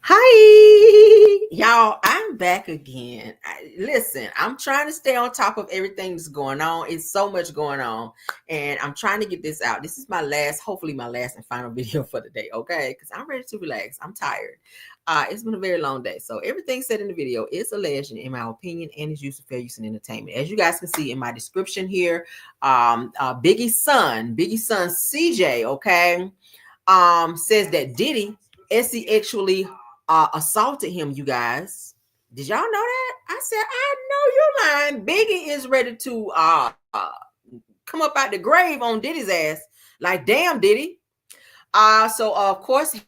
Hi, y'all. I'm back again. Listen, I'm trying to stay on top of everything that's going on. It's so much going on, and I'm trying to get this out. This is my last, hopefully, my last and final video for the day, okay? Because I'm ready to relax. I'm tired. It's been a very long day. So, everything said in the video is alleged, in my opinion, and is used for fair use and entertainment. As you guys can see in my description here, Biggie's son, CJ, okay, says that Diddy actually assaulted him, you guys. Did y'all know that? I said, I know you're lying. Biggie is ready to come up out the grave on Diddy's ass. Like, damn, Diddy. So of course,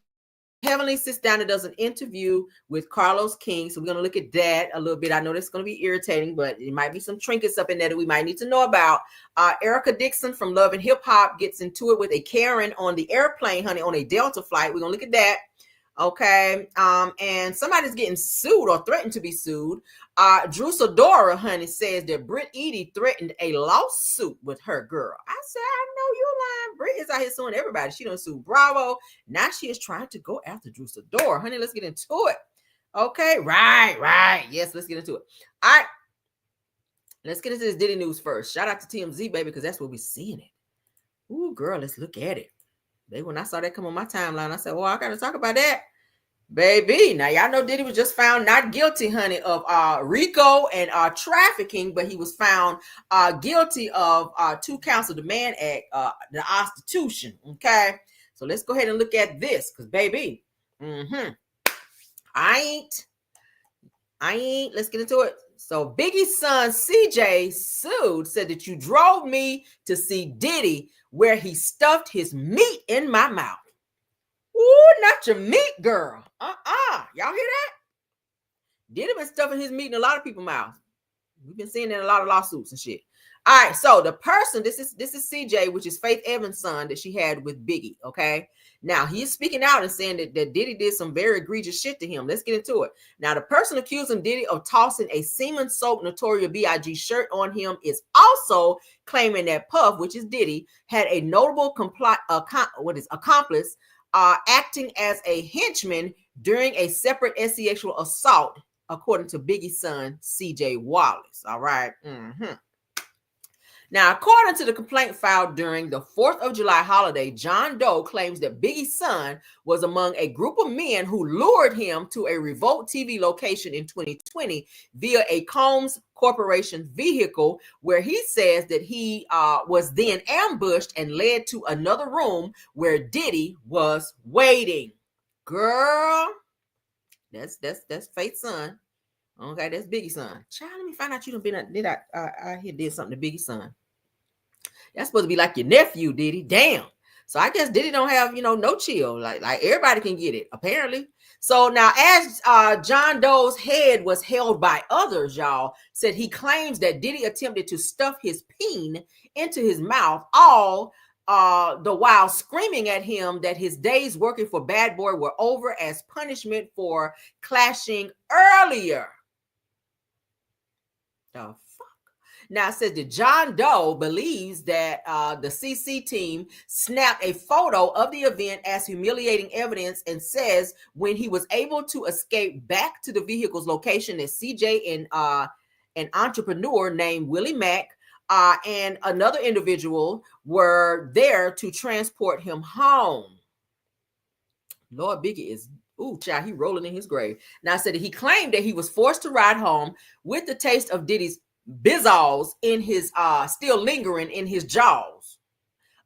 Heavenly sits down and does an interview with Carlos King. So we're going to look at that a little bit. I know that's going to be irritating, but it might be some trinkets up in there that we might need to know about. Erica Dixon from Love and Hip Hop gets into it with a Karen on the airplane, honey, on a Delta flight. We're going to look at that. Okay. And somebody's getting sued or threatened to be sued. Xual, honey, says that Brit Eady threatened a lawsuit with her girl. I said, I know you're lying. Brit is out here suing everybody. She done sued Bravo. Now she is trying to go after Xual. Honey, let's get into it. Okay. Right. Yes, let's get into it. All right. Let's get into this Diddy news first. Shout out to TMZ, baby, because that's where we're seeing it. Ooh, girl, let's look at it. When I saw that come on my timeline, I said, well, I got to talk about that. Baby, now y'all know Diddy was just found not guilty, honey, of RICO and trafficking, but he was found guilty of 2 counts of the Mann Act, the prostitution. Okay, so let's go ahead and look at this, because baby, I ain't. Let's get into it. So Biggie's son CJ sued, said that you drove me to see Diddy where he stuffed his meat in my mouth. Ooh, not your meat, girl. Y'all hear that? Diddy been stuffing his meat in a lot of people's mouths. We've been seeing that in a lot of lawsuits and shit. All right, so the person, this is CJ, which is Faith Evans' son that she had with Biggie, okay? Now, he's speaking out and saying that Diddy did some very egregious shit to him. Let's get into it. Now, the person accusing Diddy of tossing a semen-soaked Notorious B.I.G. shirt on him is also claiming that Puff, which is Diddy, had a notable accomplice acting as a henchman during a separate sexual assault, according to Biggie's son, CJ Wallace. All right. Now, according to the complaint filed during the 4th of July holiday, John Doe claims that Biggie's son was among a group of men who lured him to a Revolt TV location in 2020 via a Combs Corporation vehicle, where he says that he was then ambushed and led to another room where Diddy was waiting. Girl, that's Faith's son. Okay, that's Biggie's son. Child, let me find out you done been did something to Biggie's son. That's supposed to be like your nephew, Diddy. Damn. So I guess Diddy don't have, no chill. Like everybody can get it, apparently. So now, as John Doe's head was held by others, y'all, said he claims that Diddy attempted to stuff his peen into his mouth, all the while screaming at him that his days working for Bad Boy were over as punishment for clashing earlier. The fuck? Now, it says that John Doe believes that the CC team snapped a photo of the event as humiliating evidence, and says when he was able to escape back to the vehicle's location, that CJ and an entrepreneur named Willie Mack and another individual were there to transport him home. Lord, Biggie is, ooh, child, he rolling in his grave. Now, I said that he claimed that he was forced to ride home with the taste of Diddy's bizzles in his still lingering in his jaws.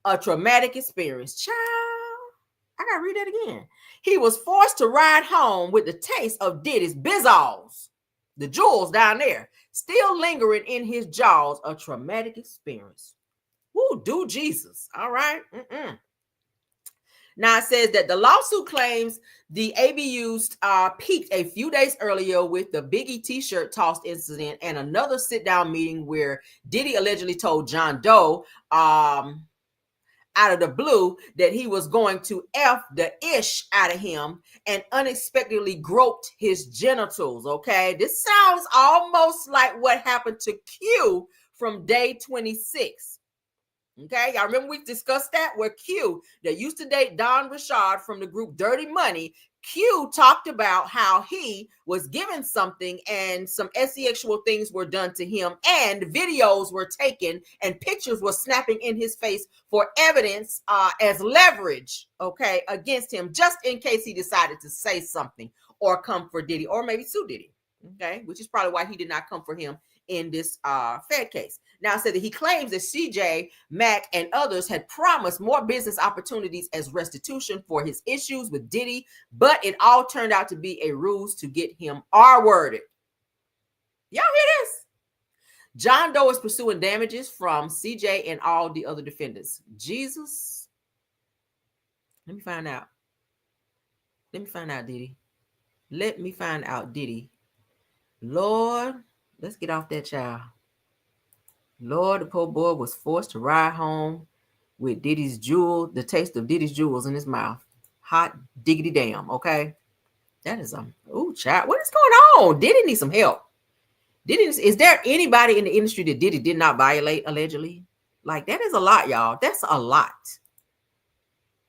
A traumatic experience. Child, I gotta read that again. He was forced to ride home with the taste of Diddy's bizzles, the jewels down there, still lingering in his jaws. A traumatic experience. Woo, do Jesus. All right. Now, it says that the lawsuit claims the ABUs peaked a few days earlier with the Biggie t-shirt tossed incident and another sit-down meeting where Diddy allegedly told John Doe out of the blue that he was going to F the ish out of him and unexpectedly groped his genitals. Okay, this sounds almost like what happened to Q from day 26. Okay, y'all remember we discussed that where Q, that used to date Don Richard from the group Dirty Money, Q talked about how he was given something and some sexual things were done to him and videos were taken and pictures were snapping in his face for evidence as leverage, okay, against him, just in case he decided to say something or come for Diddy or maybe sue Diddy, okay, which is probably why he did not come for him in this Fed case. Now, said that he claims that CJ, Mac, and others had promised more business opportunities as restitution for his issues with Diddy, but it all turned out to be a ruse to get him R-worded. Y'all hear this? John Doe is pursuing damages from CJ and all the other defendants. Jesus. Let me find out. Let me find out, Diddy. Let me find out, Diddy. Lord, let's get off that child. Lord, the poor boy was forced to ride home with Diddy's jewel, the taste of Diddy's jewels in his mouth. Hot diggity damn, okay? That is ooh, child, what is going on? Diddy needs some help. Is there anybody in the industry that Diddy did not violate, allegedly? Like, that is a lot, y'all. That's a lot.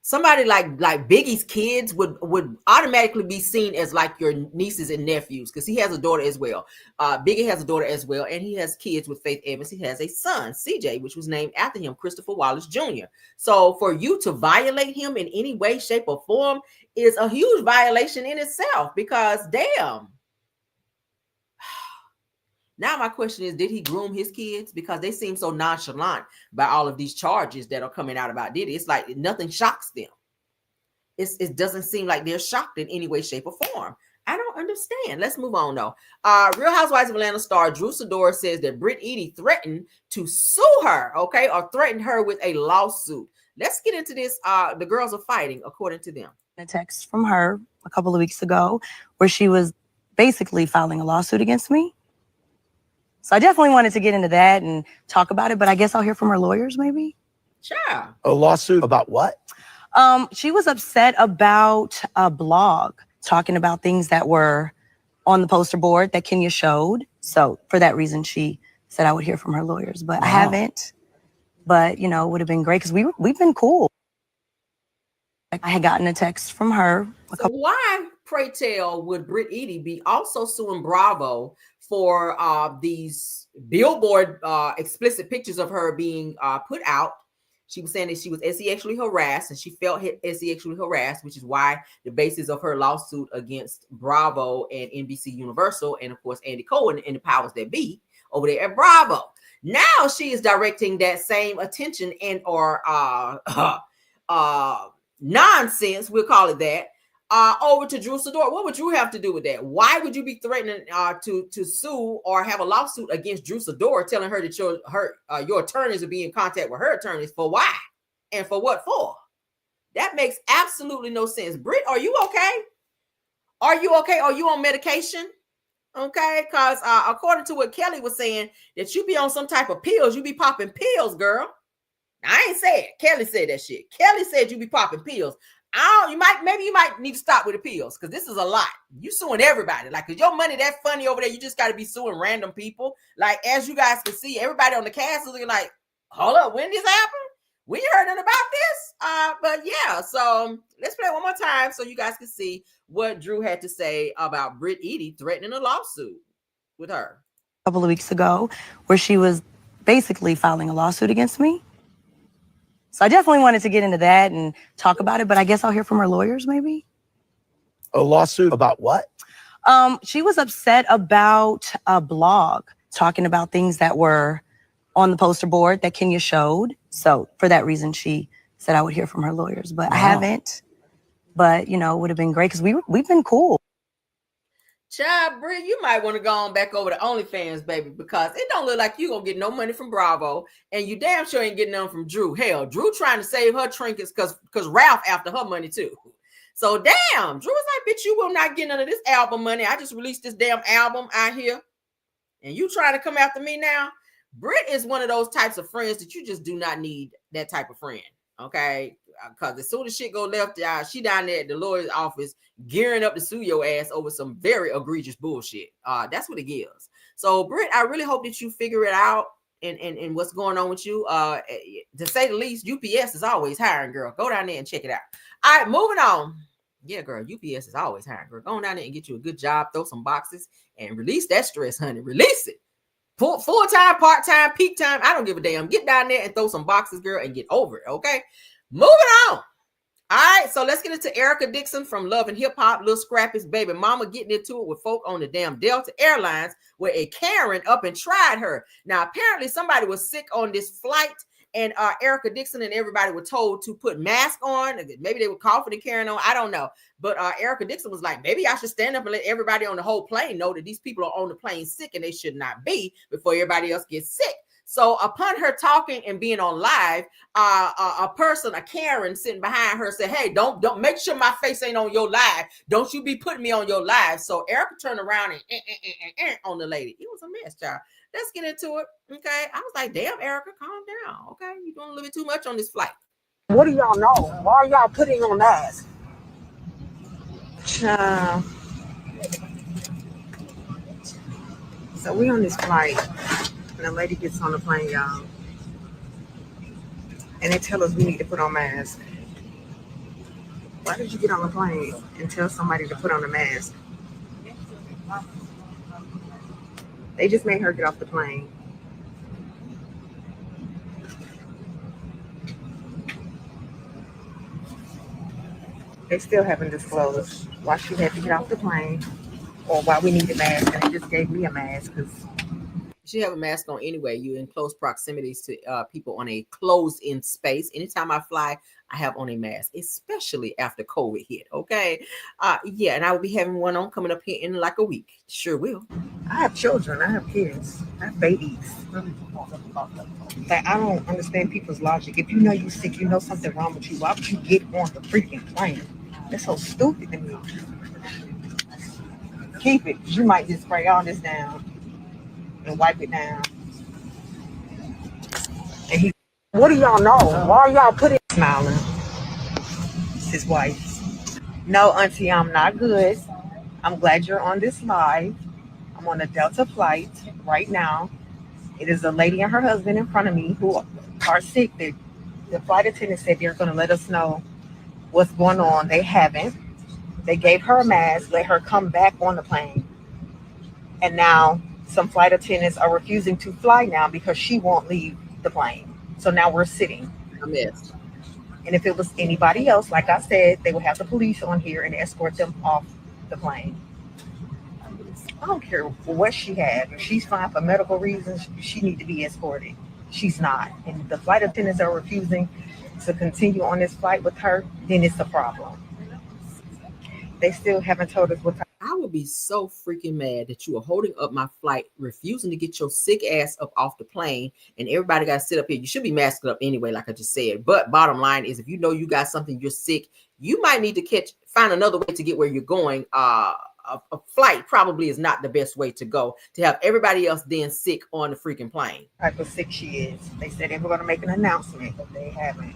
Somebody like Biggie's kids would automatically be seen as like your nieces and nephews because he has a daughter as well. Biggie has a daughter as well, and he has kids with Faith Evans. He has a son, CJ, which was named after him, Christopher Wallace Jr. So for you to violate him in any way, shape, or form is a huge violation in itself because damn. Now my question is, did he groom his kids? Because they seem so nonchalant by all of these charges that are coming out about Diddy. It's like nothing shocks them. It doesn't seem like they're shocked in any way, shape, or form. I don't understand. Let's move on, though. Real Housewives of Atlanta star Drew Sidora says that Brit Eady threatened to sue her, okay, or threatened her with a lawsuit. Let's get into this. The girls are fighting, according to them. A text from her a couple of weeks ago where she was basically filing a lawsuit against me. So I definitely wanted to get into that and talk about it, but I guess I'll hear from her lawyers maybe. Sure. A lawsuit about what? She was upset about a blog talking about things that were on the poster board that Kenya showed. So for that reason, she said I would hear from her lawyers, but wow. I haven't. But, you know, it would have been great because we've been cool. I had gotten a text from her. So why, pray tell, would Brit Eady be also suing Bravo for these billboard explicit pictures of her being put out? She was saying that she was sexually harassed and she felt sexually harassed, which is why the basis of her lawsuit against Bravo and NBC Universal and, of course, Andy Cohen and the powers that be over there at Bravo. Now she is directing that same attention and or nonsense, we'll call it that, over to Drew Sidora. What would Drew have to do with that? Why would you be threatening to sue or have a lawsuit against Drew Sidora, telling her that your attorneys will be in contact with her attorneys? For why? And for what for? That makes absolutely no sense. Britt, are you okay? Are you okay? Are you on medication? Okay, because according to what Kelly was saying, that you be on some type of pills. You be popping pills, girl. I ain't say it. Kelly said that shit. Kelly said you be popping pills. Maybe you might need to stop with the pills because this is a lot. You suing everybody. Like, cause your money that funny over there, you just got to be suing random people. Like, as you guys can see, everybody on the cast is looking like, hold up, when this happened? We heard nothing about this. But yeah, so let's play it one more time so you guys can see what Drew had to say about Brit Eady threatening a lawsuit with her. A couple of weeks ago where she was basically filing a lawsuit against me. So I definitely wanted to get into that and talk about it, but I guess I'll hear from her lawyers maybe. A lawsuit about what? She was upset about a blog talking about things that were on the poster board that Kenya showed. So for that reason, she said I would hear from her lawyers, but wow. I haven't. But, you know, it would have been great because we've been cool. Child, Brie, you might want to go on back over to OnlyFans, baby, because it don't look like you gonna get no money from Bravo, and you damn sure ain't getting none from Drew. Hell, Drew trying to save her trinkets because Ralph after her money too. So damn, Drew was like, bitch, you will not get none of this album money. I just released this damn album out here, and you trying to come after me now? Brit is one of those types of friends that you just do not need that type of friend, okay? Because as soon as shit go left, she down there at the lawyer's office gearing up to sue your ass over some very egregious bullshit. That's what it gives. So, Britt, I really hope that you figure it out and what's going on with you. To say the least, UPS is always hiring, girl. Go down there and check it out. All right, moving on. Yeah, girl, UPS is always hiring, girl. Go down there and get you a good job, throw some boxes, and release that stress, honey. Release it. Full time, part time, peak time. I don't give a damn. Get down there and throw some boxes, girl, and get over it. Okay. Moving on. All right, so let's get into Erica Dixon from Love and Hip Hop. Lil Scrappy's baby mama getting into it with folk on the damn Delta Airlines where a Karen up and tried her. Now, apparently somebody was sick on this flight, and Erica Dixon and everybody were told to put masks on. Maybe they were coughing and carrying on. I don't know. But Erica Dixon was like, maybe I should stand up and let everybody on the whole plane know that these people are on the plane sick and they should not be before everybody else gets sick. So upon her talking and being on live, a person, a Karen sitting behind her said, hey, don't make sure my face ain't on your live. Don't you be putting me on your live. So Erica turned around and on the lady. It was a mess, child. Let's get into it. Okay. I was like, damn, Erica, calm down. Okay. You're doing a little bit too much on this flight. What do y'all know? Why are y'all putting on masks? So we on this flight, and the lady gets on the plane, y'all, and they tell us we need to put on masks. Why did you get on the plane and tell somebody to put on a mask? They just made her get off the plane. They still haven't disclosed why she had to get off the plane or why we need a mask, and they just gave me a mask because she have a mask on anyway. You're in close proximities to people on a closed-in space. Anytime I fly, I have on a mask, especially after COVID hit. Okay, yeah, and I will be having one on coming up here in like a week. Sure will. I have children. I have kids. I have babies. Like, I don't understand people's logic. If you know you're sick, you know something wrong with you, why would you get on the freaking plane? That's so stupid to me. Keep it, because you might just spray all this down and wipe it down. And what do y'all know? Why are y'all putting smiling? It's his wife. No, auntie, I'm not good. I'm glad you're on this live. I'm on a Delta flight right now. It is a lady and her husband in front of me who are sick. The flight attendant said they're going to let us know what's going on. They haven't. They gave her a mask, let her come back on the plane. And now some flight attendants are refusing to fly now because she won't leave the plane. So now we're sitting. A mess. And if it was anybody else, like I said, they would have the police on here and escort them off the plane. I don't care what she had. If she's fine for medical reasons, she needs to be escorted. She's not. And if the flight attendants are refusing to continue on this flight with her, then it's a problem. They still haven't told us what time. I would be so freaking mad that you are holding up my flight, refusing to get your sick ass up off the plane, and everybody got to sit up here. You should be masked up anyway, like I just said. But bottom line is, if you know you got something, you're sick, you might need to find another way to get where you're going. A flight probably is not the best way to go, to have everybody else then sick on the freaking plane. Type of sick she is. They said they were going to make an announcement, but they haven't.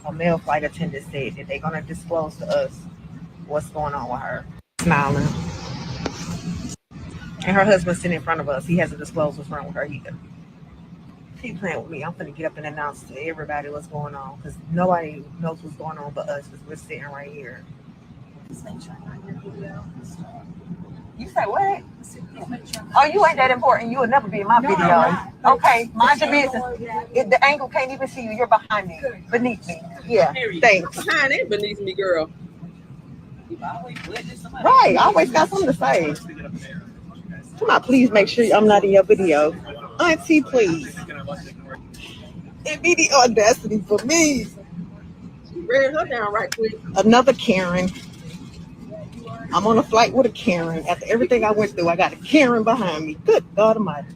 A male flight attendant said that they're going to disclose to us what's going on with her. Smiling. And her husband's sitting in front of us. He hasn't disclosed what's wrong with her either. Keep playing with me. I'm going to get up and announce to everybody what's going on, because nobody knows what's going on but us, because we're sitting right here. You say what? Oh, you ain't that important. You would never be in my video. Okay, mind your business. If the angle can't even see you, you're behind me, beneath me. Yeah, thanks. Behind and beneath me, girl. Right, I always got something to say. Come on, please make sure I'm not in your video. Auntie, please. It be the audacity for me. She read her down right quick. Another Karen. I'm on a flight with a Karen. After everything I went through, I got a Karen behind me. Good God Almighty.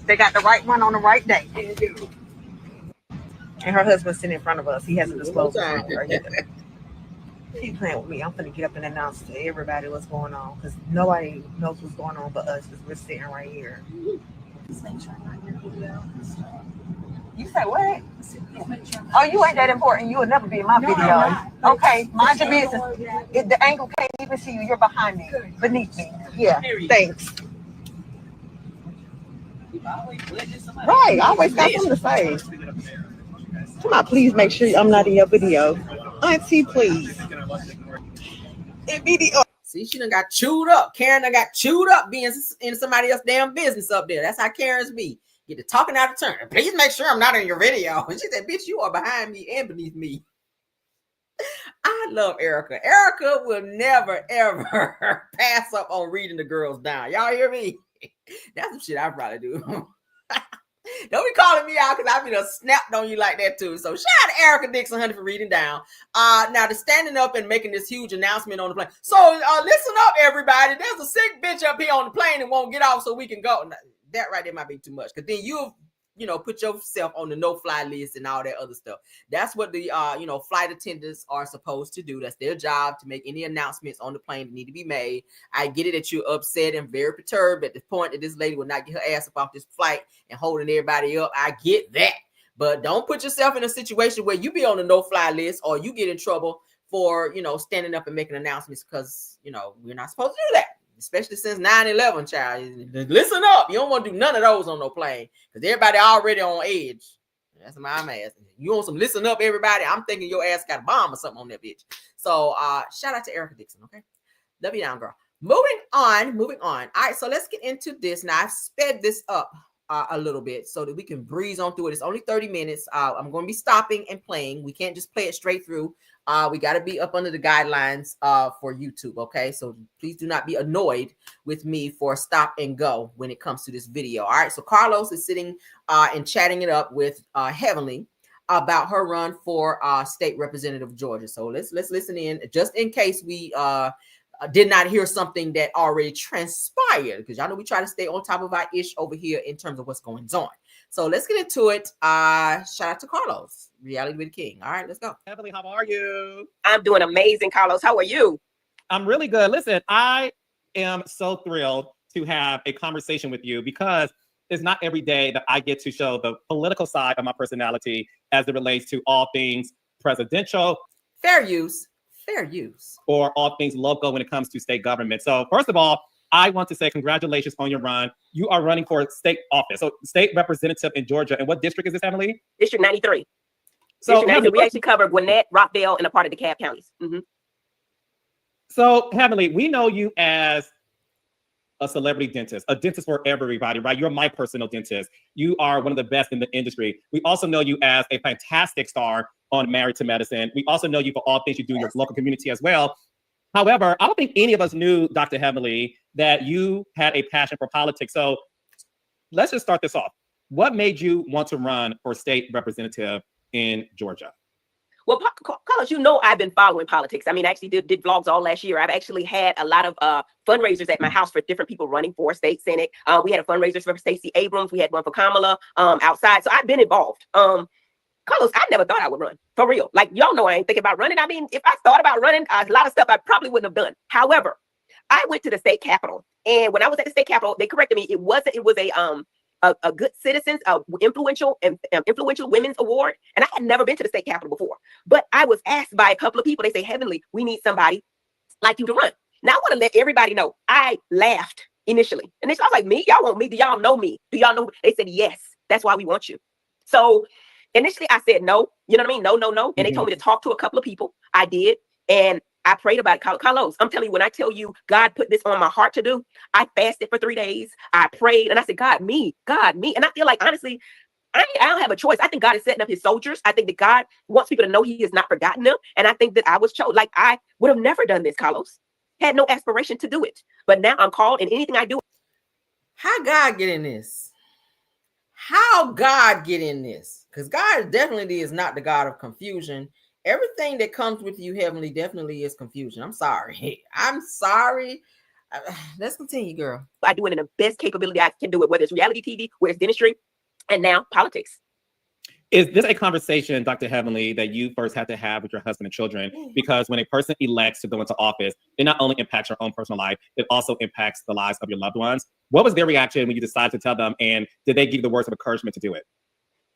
They got the right one on the right day. And her husband's sitting in front of us. He hasn't disclosed her either. Keep playing with me. I'm going to get up and announce to everybody what's going on, because nobody knows what's going on but us, because we're sitting right here. You say what? Oh, you ain't that important. You will never be in my videos. Okay, mind your business. If the angle can't even see you, you're behind me, beneath me. Yeah, thanks. Right, I always got something to say. Come on, please make sure I'm not in your video. Auntie, please. In video. See, she done got chewed up. Karen done got chewed up being in somebody else's damn business up there. That's how Karen's be. Get to talking out of turn. Please make sure I'm not in your video. And she said, bitch, you are behind me and beneath me. I love Erica. Erica will never, ever pass up on reading the girls down. Y'all hear me? That's some shit I probably do. Don't be calling me out because I be done snapped on you like that too. So shout out to Erica Dixon, honey, for reading down. Now to standing up and making this huge announcement on the plane. So listen up, everybody. There's a sick bitch up here on the plane and won't get off so we can go. Now, that right there might be too much because then you'll put yourself on the no-fly list and all that other stuff. That's what the flight attendants are supposed to do. That's their job, to make any announcements on the plane that need to be made. I get it that you're upset and very perturbed at the point that this lady will not get her ass up off this flight and holding everybody up. I get that. But don't put yourself in a situation where you be on the no-fly list or you get in trouble for, standing up and making announcements because, we're not supposed to do that. Especially since 9/11, child. Listen up. You don't want to do none of those on no plane because everybody already on edge. That's my ass. You want some listen up, everybody? I'm thinking your ass got a bomb or something on that bitch. So shout out to Erica Dixon, okay? Love you down, girl. Moving on. All right, so let's get into this. Now, I've sped this up a little bit so that we can breeze on through it. It's only 30 minutes. I'm going to be stopping and playing. We can't just play it straight through. We got to be up under the guidelines for YouTube, okay? So please do not be annoyed with me for stop and go when it comes to this video. All right, so Carlos is sitting and chatting it up with Heavenly about her run for state representative of Georgia. So let's listen in just in case we did not hear something that already transpired, because y'all know we try to stay on top of our ish over here in terms of what's going on. So let's get into it. Shout out to Carlos, Reality with the King. All right, let's go. Heavenly, how are you? I'm doing amazing, Carlos. How are you? I'm really good. Listen, I am so thrilled to have a conversation with you because it's not every day that I get to show the political side of my personality as it relates to all things presidential. Fair use. Or all things local when it comes to state government. So first of all, I want to say congratulations on your run. You are running for state office. So state representative in Georgia. And what district is this, Emily? District 93. So District 93. We actually cover Gwinnett, Rockdale, and a part of DeKalb counties. Mm-hmm. So Heavenly, we know you as a celebrity dentist, a dentist for everybody, right? You're my personal dentist. You are one of the best in the industry. We also know you as a fantastic star on Married to Medicine. We also know you for all things you do in your local community as well. However, I don't think any of us knew, Dr. Heavenly, that you had a passion for politics. So let's just start this off. What made you want to run for state representative in Georgia? Well, Carlos, I've been following politics. I mean, I actually did vlogs all last year. I've actually had a lot of fundraisers at my house for different people running for state senate. We had a fundraiser for Stacey Abrams. We had one for Kamala outside. So I've been involved. Carlos, I never thought I would run, for real. Like, y'all know I ain't thinking about running. I mean, if I thought about running, a lot of stuff I probably wouldn't have done. However, I went to the state capitol. And when I was at the state capitol, they corrected me. It was a good citizens, influential women's award. And I had never been to the state capitol before. But I was asked by a couple of people. They say, Heavenly, we need somebody like you to run. Now, I want to let everybody know, I laughed initially. And I was like, me? Y'all want me? Do y'all know me? Do y'all know? They said, yes, that's why we want you. So initially, I said no. You know what I mean? No. And they told me to talk to a couple of people. I did. And I prayed about it. Carlos, I'm telling you, when I tell you God put this on my heart to do, I fasted for 3 days. I prayed and I said, God, me. And I feel like, honestly, I don't have a choice. I think God is setting up his soldiers. I think that God wants people to know he has not forgotten them. And I think that I was chosen. Like, I would have never done this, Carlos. Had no aspiration to do it. But now I'm called, and anything I do. How God get in this? Because God definitely is not the God of confusion. Everything that comes with you, Heavenly, definitely is confusion. I'm sorry. Let's continue, girl. I do it in the best capability I can do it, whether it's reality TV, whether it's dentistry, and now politics. Is this a conversation, Dr. Heavenly, that you first had to have with your husband and children? Because when a person elects to go into office, it not only impacts your own personal life, it also impacts the lives of your loved ones. What was their reaction when you decided to tell them, and did they give you the words of encouragement to do it?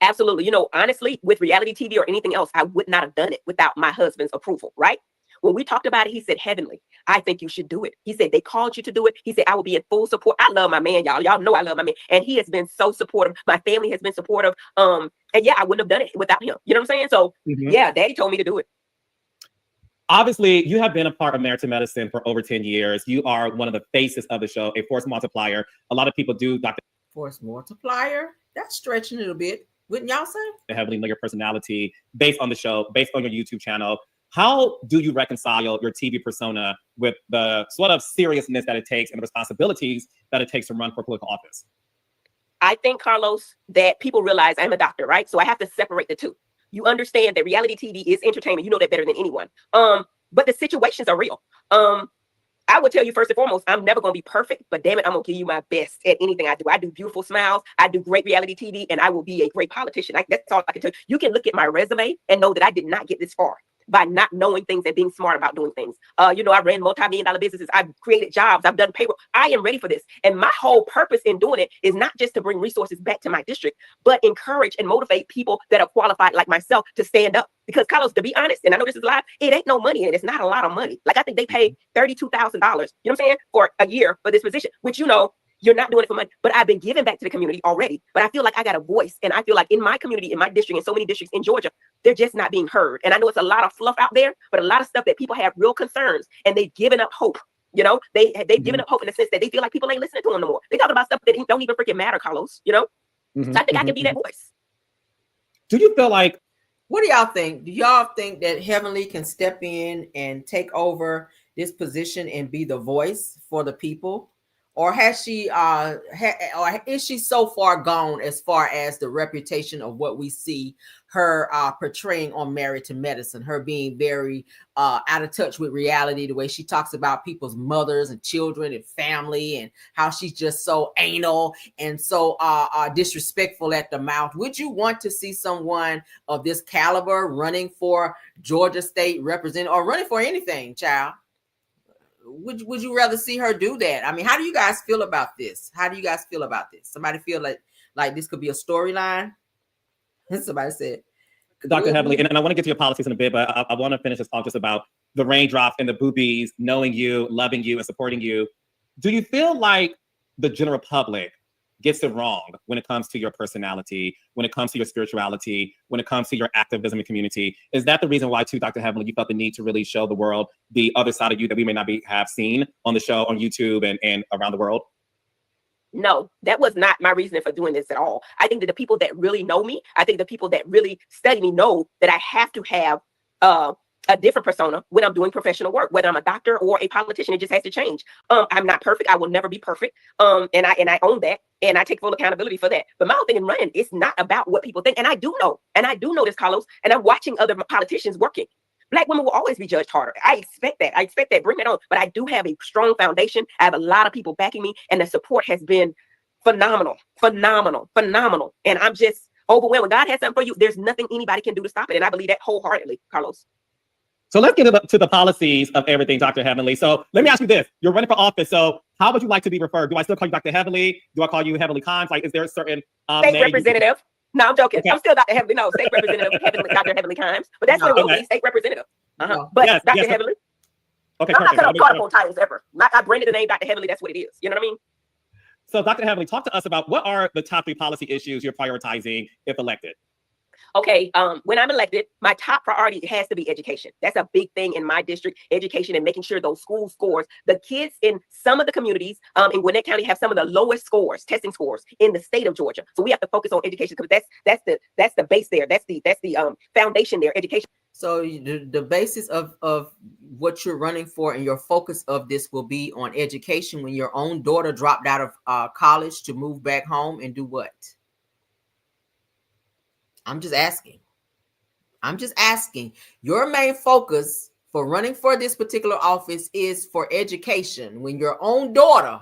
Absolutely. You know, honestly, with reality TV or anything else, I would not have done it without my husband's approval, right? When we talked about it, he said, Heavenly, I think you should do it. He said, they called you to do it. He said, I will be in full support. I love my man, y'all. Y'all know I love my man. And he has been so supportive. My family has been supportive. And yeah, I wouldn't have done it without him. You know what I'm saying? So yeah, Daddy told me to do it. Obviously, you have been a part of Married to Medicine for over 10 years. You are one of the faces of the show, a force multiplier. A lot of people do Dr. Force multiplier? That's stretching it a bit. Wouldn't y'all say? Heavily know your personality based on the show, based on your YouTube channel. How do you reconcile your TV persona with the sort of seriousness that it takes and the responsibilities that it takes to run for political office? I think, Carlos, that people realize I'm a doctor, right? So I have to separate the two. You understand that reality TV is entertainment. You know that better than anyone. But the situations are real. I would tell you first and foremost, I'm never going to be perfect, but damn it, I'm going to give you my best at anything I do. I do beautiful smiles. I do great reality TV, and I will be a great politician. That's all I can tell you. You can look at my resume and know that I did not get this far by not knowing things and being smart about doing things. You know, I ran multi-million-dollar businesses. I've created jobs. I've done payroll. I am ready for this. And my whole purpose in doing it is not just to bring resources back to my district, but encourage and motivate people that are qualified like myself to stand up. Because, Carlos, to be honest, and I know this is live, it ain't no money and it's not a lot of money. Like, I think they pay $32,000, you know what I'm saying, for a year for this position, which, you know, you're not doing it for money, but I've been giving back to the community already. But I feel like I got a voice, and I feel like in my community, in my district, and so many districts in Georgia, they're just not being heard. And I know it's a lot of fluff out there, but a lot of stuff that people have real concerns, and they've given up hope. You know, they've given up hope in the sense that they feel like people ain't listening to them no more. They talk about stuff that don't even freaking matter, Carlos. You know, so I think I can be that voice. Do you feel like? What do y'all think? Do y'all think that Heavenly can step in and take over this position and be the voice for the people? Or has she or is she so far gone as far as the reputation of what we see her portraying on Married to Medicine, her being very out of touch with reality, the way she talks about people's mothers and children and family, and how she's just so anal and so disrespectful at the mouth? Would you want to see someone of this caliber running for Georgia State representative or running for anything, child? Would you rather see her do that? I mean, how do you guys feel about this? Somebody feel like this could be a storyline? Somebody said, Dr. Heavenly, and I want to get to your politics in a bit, but I want to finish this off just about the raindrops and the boobies, knowing you, loving you, and supporting you. Do you feel like the general public gets it wrong when it comes to your personality, when it comes to your spirituality, when it comes to your activism and community? Is that the reason why, too, Dr. Heavenly, you felt the need to really show the world the other side of you that we may not have seen on the show, on YouTube, and around the world? No, that was not my reason for doing this at all. I think that the people that really know me, I think the people that really study me know that I have to have a different persona when I'm doing professional work, whether I'm a doctor or a politician. It just has to change. I'm not perfect. I will never be perfect. And I own that, and I take full accountability for that. But my whole thing in running, it's not about what people think. And I do know this, Carlos, and I'm watching other politicians working. Black women will always be judged harder. I expect that. Bring that on. But I do have a strong foundation. I have a lot of people backing me, and the support has been phenomenal. And I'm just overwhelmed. When God has something for you, there's nothing anybody can do to stop it. And I believe that wholeheartedly, Carlos. So let's get to the policies of everything, Dr. Heavenly. So let me ask you this. You're running for office. So how would you like to be referred? Do I still call you Dr. Heavenly? Do I call you Heavenly Kimes? Like, is there a certain state representative? No, I'm joking. Okay. I'm still Dr. Heavenly. No, state representative, Dr. Heavenly Kimes. But that's what it will be, state representative. But yes, Dr. Heavenly. Okay, I'm perfect. not caught up on titles ever. I branded the name Dr. Heavenly. That's what it is. You know what I mean? So Dr. Heavenly, talk to us about what are the top 3 policy issues you're prioritizing if elected? Okay, when I'm elected, my top priority has to be education. That's a big thing in my district, education, and making sure those school scores. The kids in some of the communities in Gwinnett County have some of the lowest scores, testing scores in the state of Georgia. So we have to focus on education because that's the base there. That's the foundation there, education. So the basis of what you're running for and your focus of this will be on education when your own daughter dropped out of college to move back home and do what? I'm just asking. Your main focus for running for this particular office is for education. When your own daughter,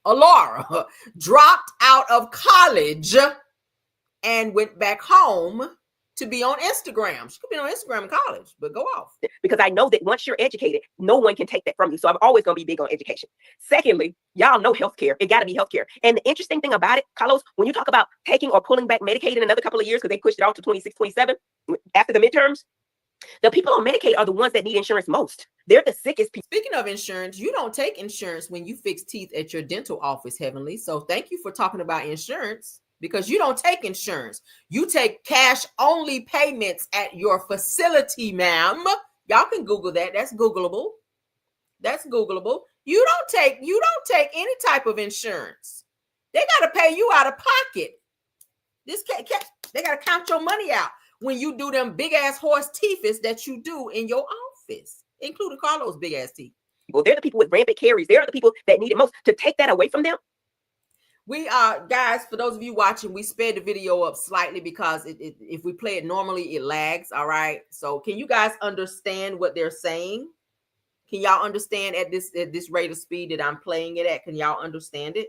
Alara, dropped out of college and went back home to be on Instagram. She could be on Instagram in college, but go off. Because I know that once you're educated, no one can take that from you. So I'm always going to be big on education. Secondly, y'all know healthcare. It got to be healthcare. And the interesting thing about it, Carlos, when you talk about taking or pulling back Medicaid in another couple of years, because they pushed it out to 26, 27 after the midterms, the people on Medicaid are the ones that need insurance most. They're the sickest people. Speaking of insurance, you don't take insurance when you fix teeth at your dental office, Heavenly. So thank you for talking about insurance, because you don't take insurance. You take cash only payments at your facility, ma'am. Y'all can Google that. That's Googleable. That's Googleable. You don't take any type of insurance. They got to pay you out of pocket. They got to count your money out when you do them big ass horse teeths that you do in your office, including Carlos' big ass teeth. Well, they're the people with rampant caries. They're the people that need it most. To take that away from them. We are, guys, for those of you watching, we sped the video up slightly because if we play it normally, it lags. All right. So can you guys understand what they're saying? Can y'all understand at this rate of speed that I'm playing it at? Can y'all understand it?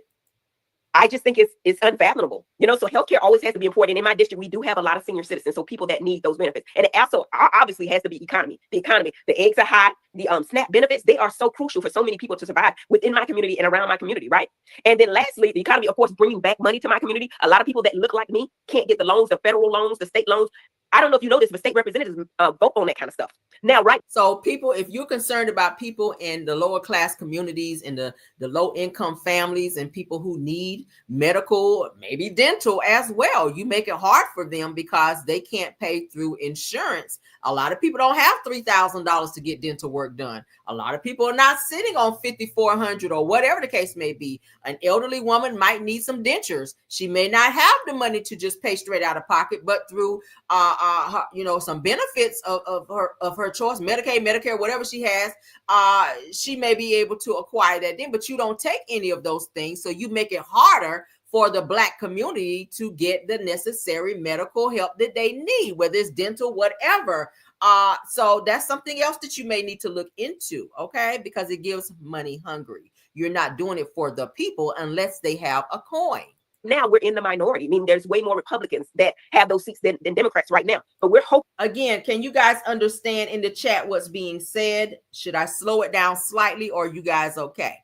I just think it's unfathomable. So healthcare always has to be important. In my district, we do have a lot of senior citizens, so people that need those benefits. And it also obviously has to be economy. The economy, the eggs are high, the SNAP benefits, they are so crucial for so many people to survive within my community and around my community, right? And then lastly, the economy, of course, bringing back money to my community. A lot of people that look like me can't get the loans, the federal loans, the state loans. I don't know if you know this, but state representatives vote on that kind of stuff. Now, right? So people, if you're concerned about people in the lower class communities and the low income families and people who need medical, maybe dental as well, you make it hard for them because they can't pay through insurance. A lot of people don't have $3,000 to get dental work done. A lot of people are not sitting on $5,400 or whatever the case may be. An elderly woman might need some dentures. She may not have the money to just pay straight out of pocket, but through some benefits of her choice, Medicaid, Medicare, whatever she has, she may be able to acquire that then, but you don't take any of those things. So you make it harder for the Black community to get the necessary medical help that they need, whether it's dental, whatever. So that's something else that you may need to look into, okay? Because it gives money hungry. You're not doing it for the people unless they have a coin. Now we're in the minority. I mean, there's way more Republicans that have those seats than Democrats right now. But we're hoping. Again, can you guys understand in the chat what's being said? Should I slow it down slightly, or are you guys okay?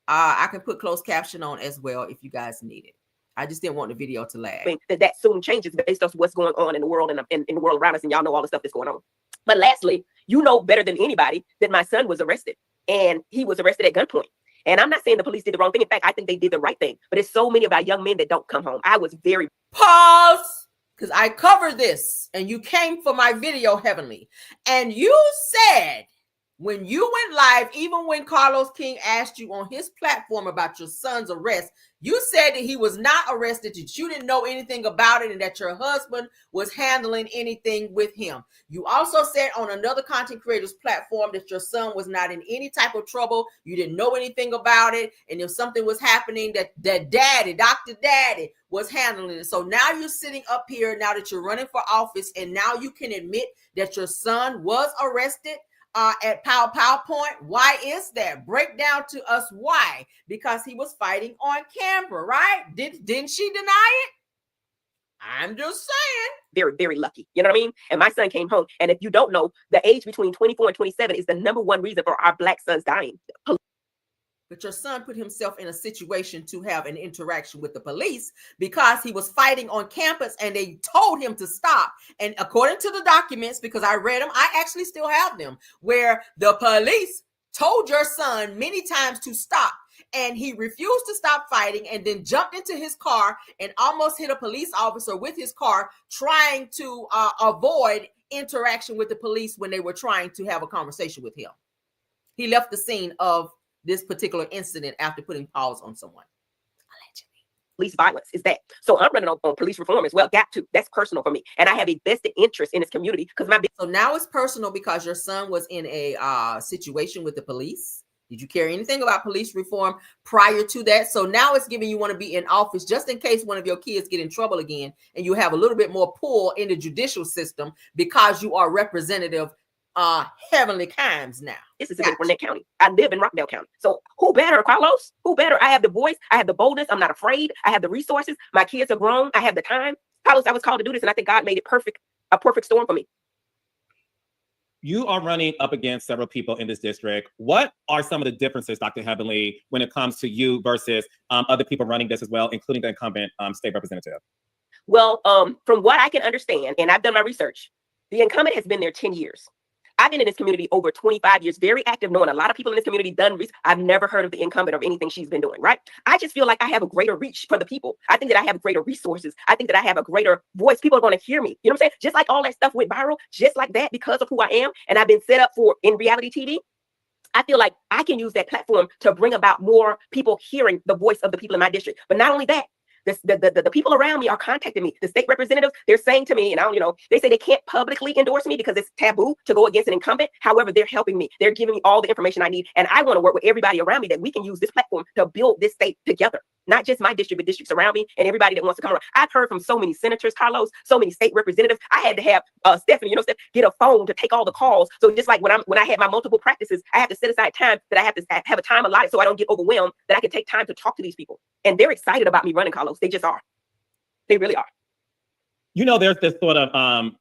I can put closed caption on as well if you guys need it. I just didn't want the video to lag. That soon changes based on what's going on in the world and in the world around us. And y'all know all the stuff that's going on. But lastly, you know better than anybody that my son was arrested, and he was arrested at gunpoint. And I'm not saying the police did the wrong thing. In fact, I think they did the right thing. But it's so many of our young men that don't come home. I was very... Pause, because I covered this, and you came for my video, Heavenly. And you said, when you went live, even when Carlos King asked you on his platform about your son's arrest, you said that he was not arrested, that you didn't know anything about it, and that your husband was handling anything with him. You also said on another content creator's platform that your son was not in any type of trouble. You didn't know anything about it. And if something was happening, that Daddy, Dr. Daddy, was handling it. So now you're sitting up here, now that you're running for office, and now you can admit that your son was arrested at PowerPoint. Why is that? Break down to us why. Because he was fighting on camera, right? Didn't she deny it? I'm just saying. Very, very lucky. You know what I mean? And my son came home. And if you don't know, the age between 24 and 27 is the number one reason for our Black sons dying. But your son put himself in a situation to have an interaction with the police because he was fighting on campus and they told him to stop. And according to the documents, because I read them, I actually still have them, where the police told your son many times to stop. And he refused to stop fighting and then jumped into his car and almost hit a police officer with his car, trying to avoid interaction with the police when they were trying to have a conversation with him. He left the scene of this particular incident after putting pause on someone. Allegedly. Police violence is that. So I'm running on police reform as well. Got to. That's personal for me. And I have a vested interest in this community because So now it's personal because your son was in a situation with the police. Did you care anything about police reform prior to that? So now it's giving you want to be in office just in case one of your kids get in trouble again and you have a little bit more pull in the judicial system because you are representative Heavenly Kimes now. This is in Gwinnett County. I live in Rockdale County. So who better, Carlos? Who better? I have the voice. I have the boldness. I'm not afraid. I have the resources. My kids are grown. I have the time. Carlos, I was called to do this, and I think God made it perfect a perfect storm for me. You are running up against several people in this district. What are some of the differences, Dr. Heavenly, when it comes to you versus other people running this as well, including the incumbent state representative? Well, from what I can understand, and I've done my research, the incumbent has been there 10 years. I've been in this community over 25 years, very active, knowing a lot of people in this community done research. I've never heard of the incumbent or anything she's been doing, right? I just feel like I have a greater reach for the people. I think that I have greater resources. I think that I have a greater voice. People are going to hear me. You know what I'm saying? Just like all that stuff went viral, just like that, because of who I am, and I've been set up for in reality TV. I feel like I can use that platform to bring about more people hearing the voice of the people in my district. But not only that, the people around me are contacting me. The state representatives, they're saying to me, and I don't, they say they can't publicly endorse me because it's taboo to go against an incumbent. However, they're helping me. They're giving me all the information I need. And I want to work with everybody around me that we can use this platform to build this state together. Not just my district, but districts around me and everybody that wants to come around. I've heard from so many senators, Carlos, so many state representatives. I had to have Stephanie, get a phone to take all the calls. So just like when I had my multiple practices, I have to set aside time that I have to have a time allotted so I don't get overwhelmed, that I can take time to talk to these people. And they're excited about me running, Carlos. They just are. They really are. There's this sort of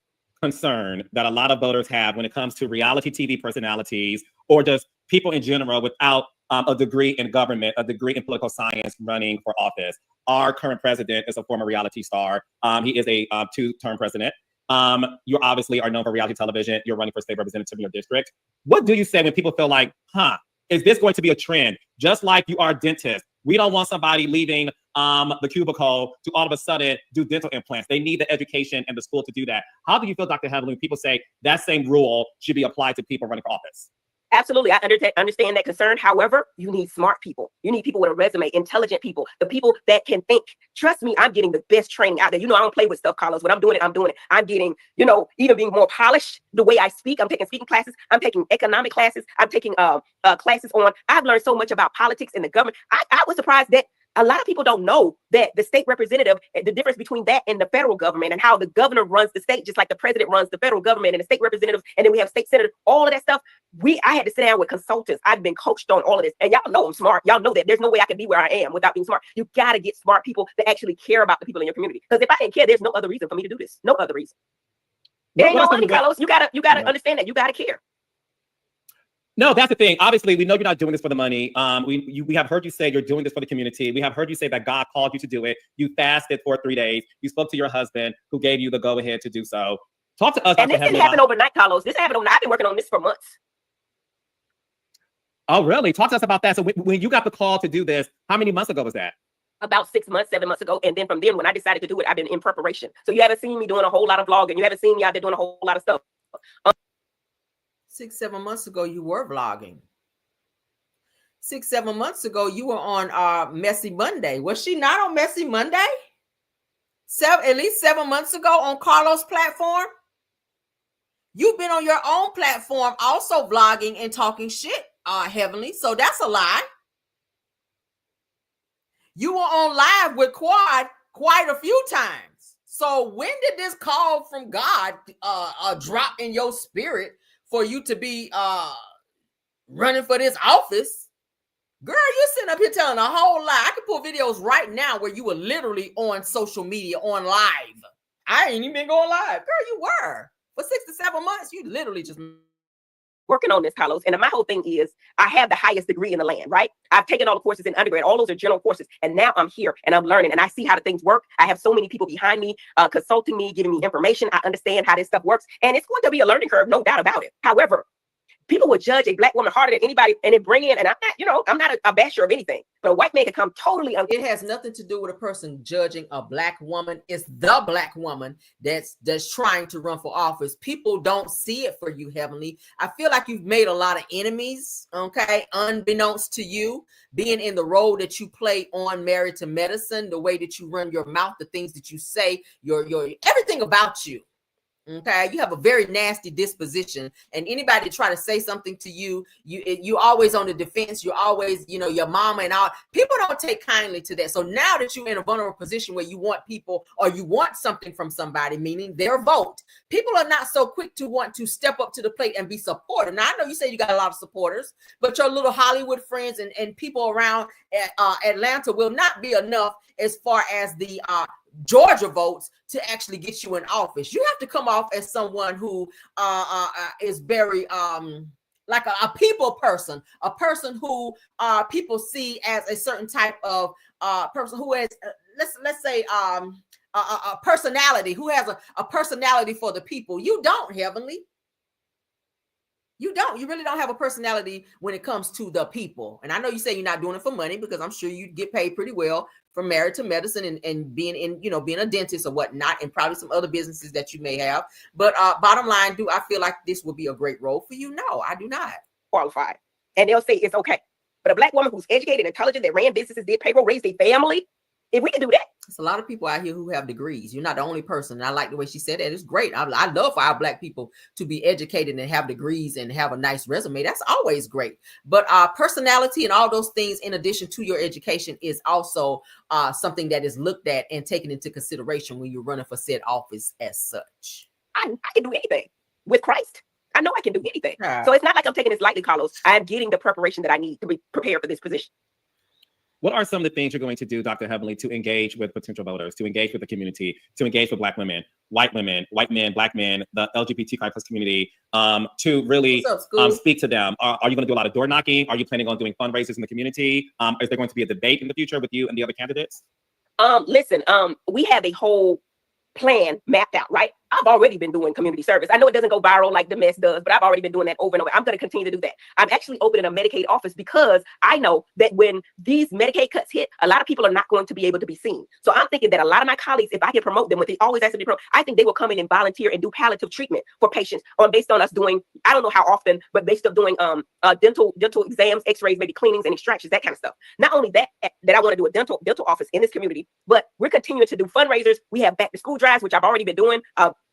concern that a lot of voters have when it comes to reality TV personalities or just people in general without a degree in government, a degree in political science running for office. Our current president is a former reality star. He is a two-term president. You obviously are known for reality television. You're running for state representative in your district. What do you say when people feel like, is this going to be a trend? Just like you are a dentist. We don't want somebody leaving the cubicle to all of a sudden do dental implants. They need the education and the school to do that. How do you feel, Dr. Heavenly, when people say that same rule should be applied to people running for office? Absolutely. I understand that concern. However, you need smart people. You need people with a resume, intelligent people, the people that can think. Trust me, I'm getting the best training out there. I don't play with stuff, Carlos. When I'm doing it, I'm doing it. I'm getting, even being more polished the way I speak. I'm taking speaking classes. I'm taking economic classes. I'm taking classes on. I've learned so much about politics and the government. I was surprised that a lot of people don't know that the state representative, the difference between that and the federal government, and how the governor runs the state, just like the president runs the federal government, and the state representatives, and then we have state senators, all of that stuff. I had to sit down with consultants. I've been coached on all of this, and y'all know I'm smart. Y'all know that there's no way I can be where I am without being smart. You got to get smart people that actually care about the people in your community. Because if I didn't care, there's no other reason for me to do this. No other reason. It ain't no money, Carlos. You gotta understand that. You gotta care. No, that's the thing. Obviously, we know you're not doing this for the money. We have heard you say you're doing this for the community. We have heard you say that God called you to do it. You fasted for 3 days. You spoke to your husband, who gave you the go-ahead to do so. Talk to us. And this didn't happen overnight, Carlos. This happened overnight. I've been working on this for months. Oh, really? Talk to us about that. So when you got the call to do this, how many months ago was that? About 6 months, 7 months ago. And then from then, when I decided to do it, I've been in preparation. So you haven't seen me doing a whole lot of vlogging. You haven't seen me out there doing a whole lot of stuff. 6, 7 months ago, you were vlogging. 6, 7 months ago, you were on Messy Monday. Was she not on Messy Monday? At least 7 months ago on Carlos' platform? You've been on your own platform also vlogging and talking shit, Heavenly. So that's a lie. You were on live with Quad quite a few times. So when did this call from God drop in your spirit for you to be running for this office? Girl, you sitting up here telling a whole lie. I can pull videos right now where you were literally on social media, on live. I ain't even been going live. Girl, you were. For 6 to 7 months, you literally just working on this, Carlos. And my whole thing is I have the highest degree in the land, right? I've taken all the courses in undergrad. All those are general courses. And now I'm here and I'm learning and I see how the things work. I have so many people behind me, consulting me, giving me information. I understand how this stuff works. And it's going to be a learning curve, no doubt about it. However, people would judge a Black woman harder than anybody and then bring in, and I'm not a basher of anything, but a white man can come totally. It has nothing to do with a person judging a Black woman. It's the Black woman that's trying to run for office. People don't see it for you, Heavenly. I feel like you've made a lot of enemies, okay, unbeknownst to you, being in the role that you play on Married to Medicine, the way that you run your mouth, the things that you say, your everything about you. Okay, you have a very nasty disposition, and anybody try to say something to you, you always on the defense. You're always, your mama and all. People don't take kindly to that. So now that you're in a vulnerable position where you want people or you want something from somebody, meaning their vote, people are not so quick to want to step up to the plate and be supportive. Now I know you say you got a lot of supporters, but your little Hollywood friends and people around Atlanta will not be enough as far as the Georgia votes to actually get you in office. You have to come off as someone who is very like a people person, a person who people see as a certain type of person who has let's say a personality, who has a personality for the people. You don't, Heavenly. You don't. You really don't have a personality when it comes to the people. And I know you say you're not doing it for money, because I'm sure you get paid pretty well from Married to Medicine and being in, you know, being a dentist or whatnot, and probably some other businesses that you may have. But bottom line, do I feel like this would be a great role for you? No, I do not. Qualified. And they'll say it's okay. But a Black woman who's educated, intelligent, that ran businesses, did payroll, raised a family, if we can do that. There's a lot of people out here who have degrees. You're not the only person. And I like the way she said that. It's great. I love for our Black people to be educated and have degrees and have a nice resume. That's always great. But personality and all those things, in addition to your education, is also something that is looked at and taken into consideration when you're running for said office as such. I can do anything with Christ. I know I can do anything. Right. So it's not like I'm taking this lightly, Carlos. I'm getting the preparation that I need to be prepared for this position. What are some of the things you're going to do, Dr. Heavenly, to engage with potential voters, to engage with the community, to engage with Black women, white men, Black men, the LGBTQI+ community, to really speak to them? Are you going to do a lot of door knocking? Are you planning on doing fundraisers in the community? Is there going to be a debate in the future with you and the other candidates? Listen, we have a whole plan mapped out, right? I've already been doing community service. I know it doesn't go viral like the mess does, but I've already been doing that over and over. I'm going to continue to do that. I'm actually opening a Medicaid office because I know that when these Medicaid cuts hit, a lot of people are not going to be able to be seen. So I'm thinking that a lot of my colleagues, if I can promote them, what they always ask me to promote, I think they will come in and volunteer and do palliative treatment for patients based on us doing, I don't know how often, but based on doing dental exams, x-rays, maybe cleanings and extractions, that kind of stuff. Not only that I want to do a dental office in this community, but we're continuing to do fundraisers. We have back to school drives, which I've already been doing.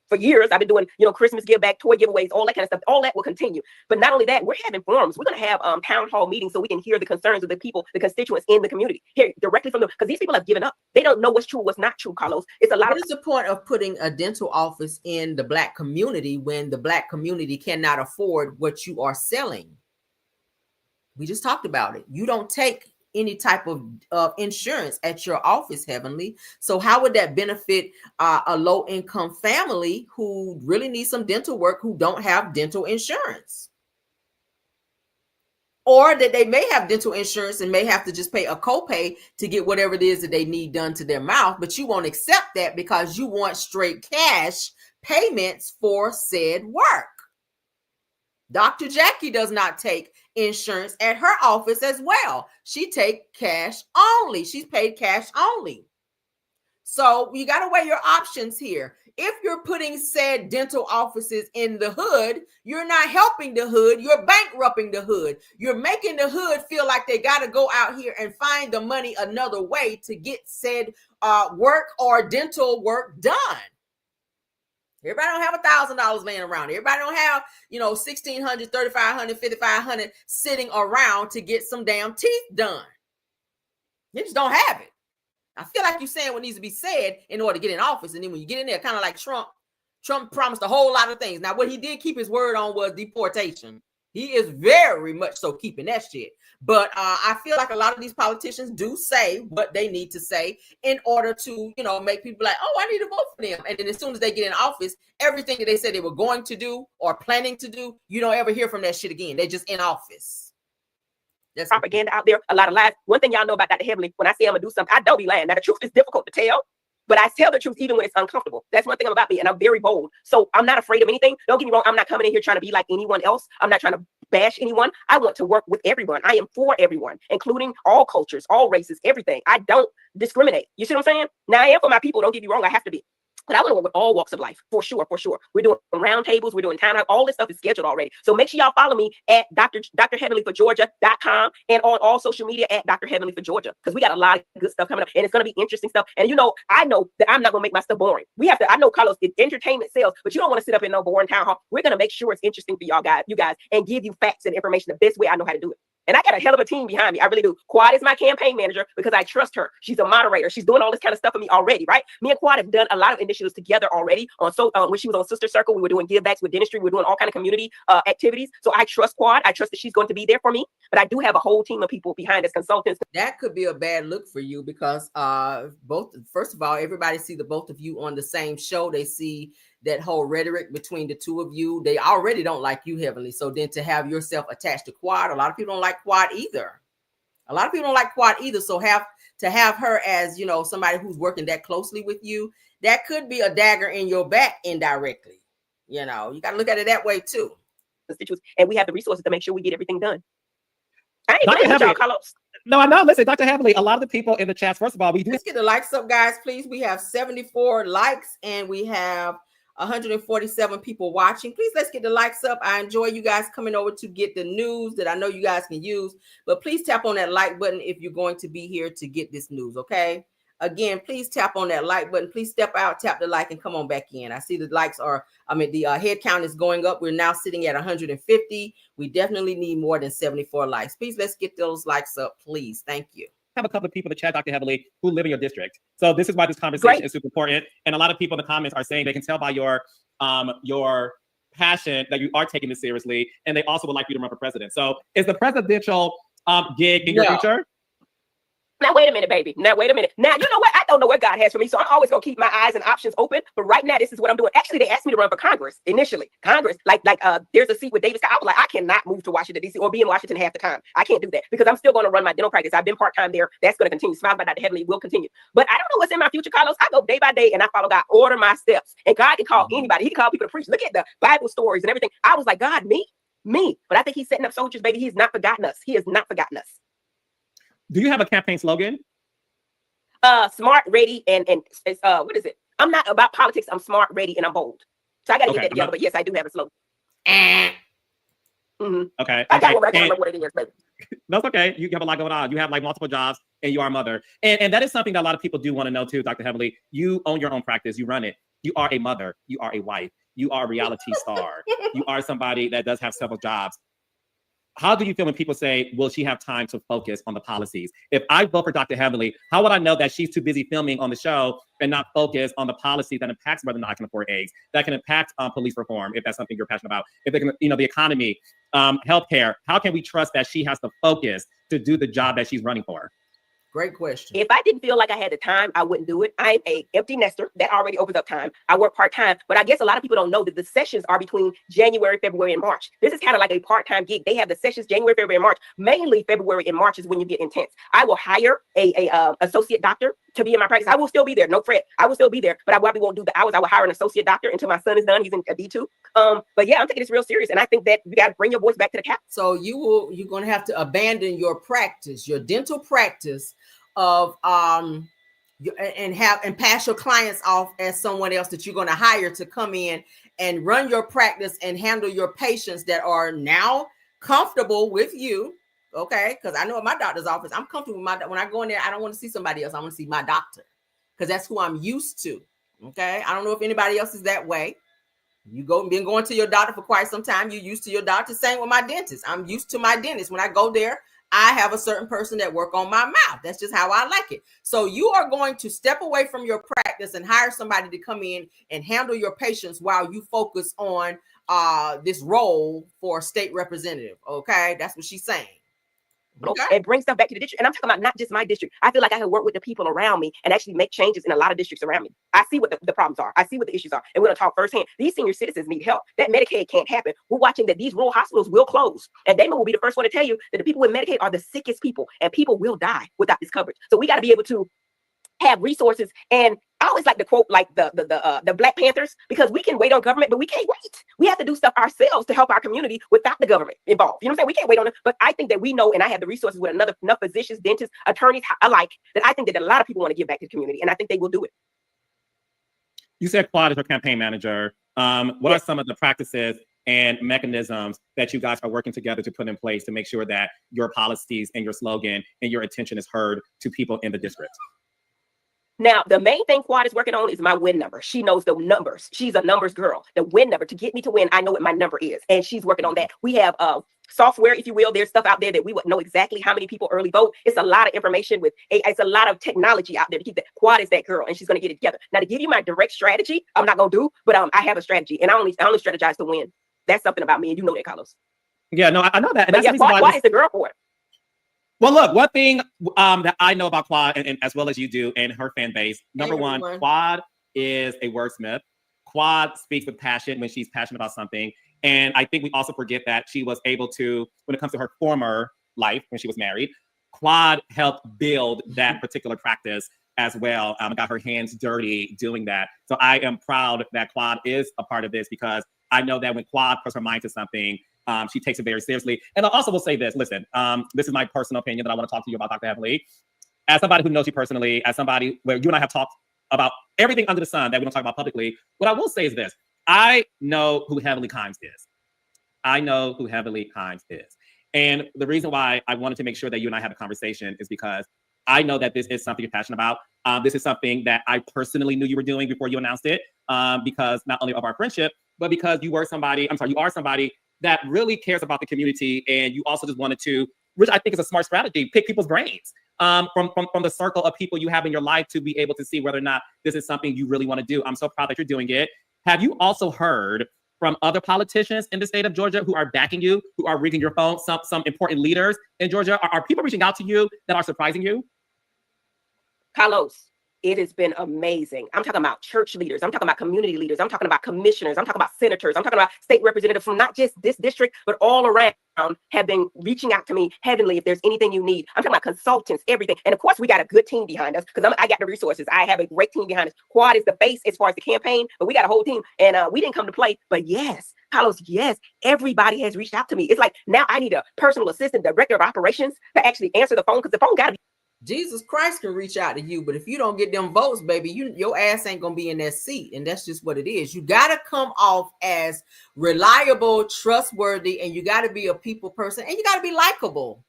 For years, I've been doing, Christmas give back, toy giveaways, all that kind of stuff. All that will continue. But not only that, we're having forums. We're going to have town hall meetings so we can hear the concerns of the people, the constituents in the community, hear directly from them, because these people have given up. They don't know what's true, what's not true, Carlos. It's a lot. What is the point of putting a dental office in the Black community when the Black community cannot afford what you are selling? We just talked about it. You don't take any type of insurance at your office, Heavenly. So how would that benefit a low-income family who really needs some dental work, who don't have dental insurance? Or that they may have dental insurance and may have to just pay a copay to get whatever it is that they need done to their mouth, but you won't accept that because you want straight cash payments for said work. Dr. Jackie does not take insurance at her office as well. She take cash only. She's paid cash only. So you got to weigh your options here. If you're putting said dental offices in the hood, you're not helping the hood. You're bankrupting the hood. You're making the hood feel like they got to go out here and find the money another way to get said work or dental work done. Everybody don't have $1,000 laying around. Everybody don't have, $1,600, $3,500, $5,500 sitting around to get some damn teeth done. You just don't have it. I feel like you're saying what needs to be said in order to get in office. And then when you get in there, kind of like Trump promised a whole lot of things. Now, what he did keep his word on was deportation. He is very much so keeping that shit. But I feel like a lot of these politicians do say what they need to say in order to, make people like, oh, I need to vote for them. And then as soon as they get in office, everything that they said they were going to do or planning to do, you don't ever hear from that shit again. They're just in office. There's propaganda out there, a lot of lies. One thing y'all know about Dr. Heavenly, when I say I'm going to do something, I don't be lying. Now, the truth is difficult to tell, but I tell the truth even when it's uncomfortable. That's one thing about me, and I'm very bold. So I'm not afraid of anything. Don't get me wrong. I'm not coming in here trying to be like anyone else. I'm not trying to bash anyone. I want to work with everyone. I am for everyone, including all cultures, all races, everything. I don't discriminate. You see what I'm saying? Now, I am for my people. Don't get me wrong. I have to be. But I want to work with all walks of life, for sure, for sure. We're doing roundtables, we're doing town, all this stuff is scheduled already. So make sure y'all follow me at drheavenlyforgeorgia.com and on all social media at Dr. Heavenly for Georgia, because we got a lot of good stuff coming up, and it's going to be interesting stuff. And I know that I'm not going to make my stuff boring. I know, Carlos, entertainment sells, but you don't want to sit up in no boring town hall. We're going to make sure it's interesting for you guys, and give you facts and information the best way I know how to do it. And I got a hell of a team behind me. I really do. Quad is my campaign manager because I trust her. She's a moderator. She's doing all this kind of stuff for me already, right? Me and Quad have done a lot of initiatives together already. When she was on Sister Circle, we were doing give backs with dentistry. We were doing all kind of community activities. So I trust Quad. I trust that she's going to be there for me. But I do have a whole team of people behind us, consultants. That could be a bad look for you because first of all, everybody see the both of you on the same show. They see that whole rhetoric between the two of you. They already don't like you heavily. So then to have yourself attached to Quad, a lot of people don't like Quad either. So to have her as, you know, somebody who's working that closely with you, that could be a dagger in your back indirectly. You know, you got to look at it that way too. And we have the resources to make sure we get everything done. I ain't gonna y'all, Carlos. No, I know. Listen, Dr. Heavenly, a lot of the people in the chats, first of all, let's get the likes up, guys, please. We have 74 likes and we have 147 people watching. Please, let's get the likes up. I enjoy you guys coming over to get the news that I know you guys can use, but please tap on that like button if you're going to be here to get this news, okay? Again, please tap on that like button. Please step out, tap the like, and come on back in. I see the likes the head count is going up. We're now sitting at 150. We definitely need more than 74 likes. Please, let's get those likes up, please. Thank you. Have a couple of people in the chat, Dr. Heavily, who live in your district. So this is why this conversation is super important. And a lot of people in the comments are saying they can tell by your passion that you are taking this seriously, and they also would like you to run for president. So is the presidential gig in your future? Now, wait a minute, baby. Now, wait a minute. Now, you know what? I don't know what God has for me, so I'm always going to keep my eyes and options open. But right now, this is what I'm doing. Actually, they asked me to run for Congress initially. Congress, there's a seat with Davis. I was like, I cannot move to Washington, D.C. or be in Washington half the time. I can't do that because I'm still going to run my dental practice. I've been part-time there. That's going to continue. Smile by Dr. Heavenly will continue. But I don't know what's in my future, Carlos. I go day by day and I follow God, order my steps. And God can call anybody. He can call people to preach. Look at the Bible stories and everything. I was like, God, me. But I think he's setting up soldiers, baby. He's not forgotten us. He has not forgotten us. Do you have a campaign slogan? Smart, ready, and what is it? I'm not about politics. I'm smart, ready, and I'm bold. So I got to get that together. But yes, I do have a slogan. Okay. I got one, but I can't remember what it is, baby. That's okay. You have a lot going on. You have like multiple jobs and you are a mother. And that is something that a lot of people do want to know too, Dr. Heavenly. You own your own practice. You run it. You are a mother. You are a wife. You are a reality star. You are somebody that does have several jobs. How do you feel when people say, will she have time to focus on the policies? If I vote for Dr. Heavenly, how would I know that she's too busy filming on the show and not focus on the policy that impacts whether or not I can afford eggs, that can impact police reform, if that's something you're passionate about, if they can, the economy, healthcare? How can we trust that she has the focus to do the job that she's running for? Great question. If I didn't feel like I had the time, I wouldn't do it. I'm a empty nester. That already opens up time. I work part-time, but I guess a lot of people don't know that the sessions are between January, February, and March. This is kind of like a part-time gig. They have the sessions January, February, and March. Mainly February and March is when you get intense. I will hire a associate doctor to be in my practice. I will still be there. No fret. I will still be there, but I probably won't do the hours. I will hire an associate doctor until my son is done. He's in a D2. But yeah, I'm taking this real serious. And I think that you got to bring your voice back to the cap. So you're going to have to abandon your practice, your dental practice of and pass your clients off as someone else that you're going to hire to come in and run your practice and handle your patients that are now comfortable with you. Okay, because I know at my doctor's office, I'm comfortable with when I go in there, I don't want to see somebody else. I want to see my doctor because that's who I'm used to. Okay, I don't know if anybody else is that way. Been going to your doctor for quite some time. You're used to your doctor. Same with my dentist. I'm used to my dentist. When I go there, I have a certain person that work on my mouth. That's just how I like it. So you are going to step away from your practice and hire somebody to come in and handle your patients while you focus on this role for state representative. Okay, that's what she's saying. Okay. And bring stuff back to the district. And I'm talking about not just my district. I feel like I can work with the people around me and actually make changes in a lot of districts around me. I see what the problems are. I see what the issues are. And we're going to talk firsthand. These senior citizens need help. That Medicaid can't happen. We're watching that these rural hospitals will close. And Damon will be the first one to tell you that the people with Medicaid are the sickest people and people will die without this coverage. So we got to be able to have resources. And I always like to quote like the Black Panthers, because we can wait on government, but we can't wait. We have to do stuff ourselves to help our community without the government involved. You know what I'm saying? We can't wait on it. But I think that we know, and I have the resources with enough physicians, dentists, attorneys alike, that I think that a lot of people want to give back to the community, and I think they will do it. You said Quad is your campaign manager. What are some of the practices and mechanisms that you guys are working together to put in place to make sure that your policies and your slogan and your attention is heard to people in the district? Now, the main thing Quad is working on is my win number. She knows the numbers. She's a numbers girl. The win number, to get me to win, I know what my number is. And she's working on that. We have software, if you will. There's stuff out there that we would know exactly how many people early vote. It's a lot of information it's a lot of technology out there to keep that. Quad is that girl, and she's going to get it together. Now, to give you my direct strategy, I'm not going to do, but I have a strategy, and I only strategize to win. That's something about me, and you know that, Carlos. Yeah, no, I know that. And but that's Quad is the girl for it. Well, look, one thing that I know about Quad, and as well as you do, and her fan base, number one, Quad is a wordsmith. Quad speaks with passion when she's passionate about something. And I think we also forget that she was able to, when it comes to her former life, when she was married, Quad helped build that particular practice as well. Got her hands dirty doing that. So I am proud that Quad is a part of this, because I know that when Quad puts her mind to something, she takes it very seriously. And I also will say this, listen, this is my personal opinion that I want to talk to you about, Dr. Heavenly. As somebody who knows you personally, as somebody where you and I have talked about everything under the sun that we don't talk about publicly, what I will say is this. I know who Heavenly Kimes is. I know who Heavenly Kimes is. And the reason why I wanted to make sure that you and I had a conversation is because I know that this is something you're passionate about. This is something that I personally knew you were doing before you announced it, because not only of our friendship, but because you are somebody that really cares about the community. And you also just wanted to, which I think is a smart strategy, pick people's brains from the circle of people you have in your life to be able to see whether or not this is something you really want to do. I'm so proud that you're doing it. Have you also heard from other politicians in the state of Georgia who are backing you, who are reading your phone, some important leaders in Georgia? Are people reaching out to you that are surprising you? Carlos, it has been amazing. I'm talking about church leaders. I'm talking about community leaders. I'm talking about commissioners. I'm talking about senators. I'm talking about state representatives from not just this district, but all around have been reaching out to me heavily if there's anything you need. I'm talking about consultants, everything. And of course, we got a good team behind us because I got the resources. I have a great team behind us. Quad is the base as far as the campaign, but we got a whole team. And we didn't come to play. But yes, Carlos, yes, everybody has reached out to me. It's like now I need a personal assistant, director of operations to actually answer the phone because the phone got to be. Jesus Christ can reach out to you, but if you don't get them votes, baby, your ass ain't gonna be in that seat, and that's just what it is. You gotta come off as reliable, trustworthy, and you gotta be a people person, and you gotta be likable.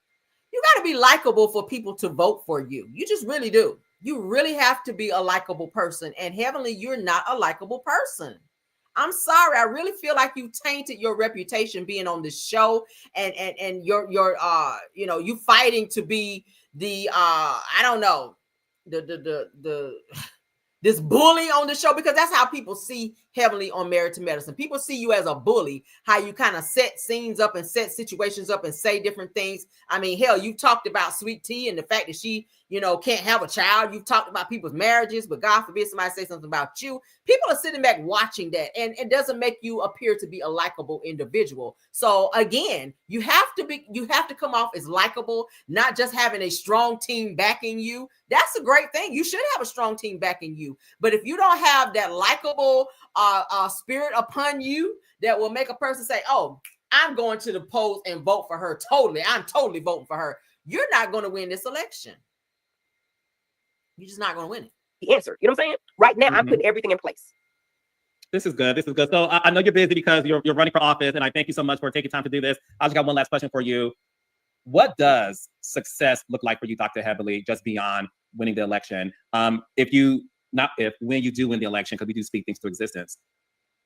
You gotta be likable for people to vote for you. You just really do. You really have to be a likable person, and Heavenly, you're not a likable person. I'm sorry. I really feel like you tainted your reputation being on this show, and your you fighting to be the I don't know, this bully on the show, because that's how people see Heavenly on Married to Medicine. People see you as a bully, how you kind of set scenes up and set situations up and say different things. I mean, hell, you talked about Sweet Tea and the fact that she, can't have a child. You've talked about people's marriages, but God forbid somebody say something about you. People are sitting back watching that, and it doesn't make you appear to be a likable individual. So again, you have to come off as likable, not just having a strong team backing you. That's a great thing. You should have a strong team backing you. But if you don't have that likable spirit upon you that will make a person say, oh, I'm going to the polls and vote for her. I'm totally voting for her. You're not going to win this election. You're just not going to win it. The answer. You know what I'm saying? Right now, I'm putting everything in place. This is good. So I know you're busy because you're running for office, and I thank you so much for taking time to do this. I just got one last question for you. What does success look like for you, Dr. Heavenly, just beyond winning the election? When you do win the election, because we do speak things to existence.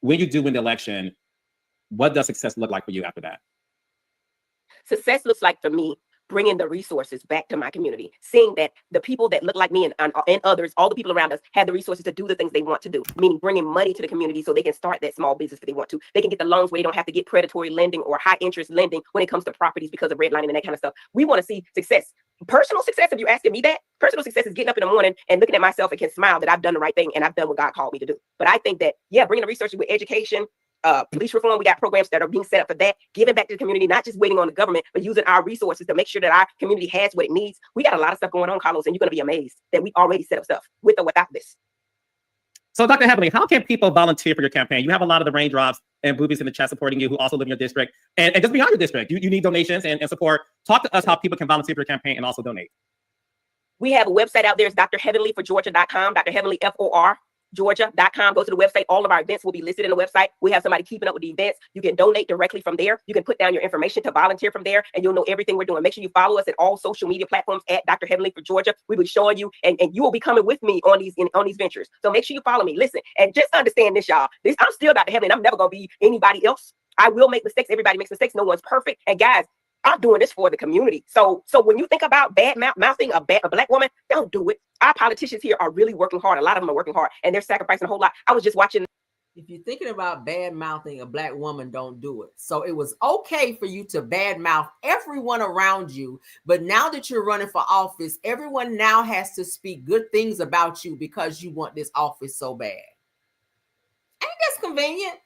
When you do win the election, what does success look like for you after that? Success looks like for me bringing the resources back to my community, seeing that the people that look like me and others, all the people around us, have the resources to do the things they want to do, meaning bringing money to the community so they can start that small business if they want to. They can get the loans where they don't have to get predatory lending or high interest lending when it comes to properties because of redlining and that kind of stuff. We want to see success. Personal success, if you're asking me that, personal success is getting up in the morning and looking at myself and can smile that I've done the right thing and I've done what God called me to do. But I think that, bringing the resources with education, police reform, we got programs that are being set up for that, giving back to the community, not just waiting on the government, but using our resources to make sure that our community has what it needs. We got a lot of stuff going on, Carlos, and you're going to be amazed that we already set up stuff with or without this. So, Dr. Heavenly, how can people volunteer for your campaign? You have a lot of the raindrops and boobies in the chat supporting you who also live in your district and just beyond your district. You need donations and support. Talk to us how people can volunteer for your campaign and also donate. We have a website out there. It's drheavenlyforgeorgia.com, Dr. Heavenly, FOR. heavenlyforgeorgia.com. Go to the website. All of our events will be listed in the website. We have somebody keeping up with the events. You can donate directly from there. You can put down your information to volunteer from there, and you'll know everything we're doing. Make sure you follow us at all social media platforms at Dr. Heavenly for Georgia. We will be showing you, and you will be coming with me on these ventures. So make sure you follow me. Listen, and just understand this, y'all. I'm still Dr. Heavenly, and I'm never gonna be anybody else. I will make mistakes. Everybody makes mistakes. No one's perfect. And guys, I'm doing this for the community. So when you think about mouthing a black woman, don't do it. Our politicians here are really working hard. A lot of them are working hard, and they're sacrificing a whole lot. I was just watching. If you're thinking about bad mouthing a black woman, don't do it. So it was okay for you to bad mouth everyone around you. But now that you're running for office, everyone now has to speak good things about you because you want this office so bad. Ain't this convenient?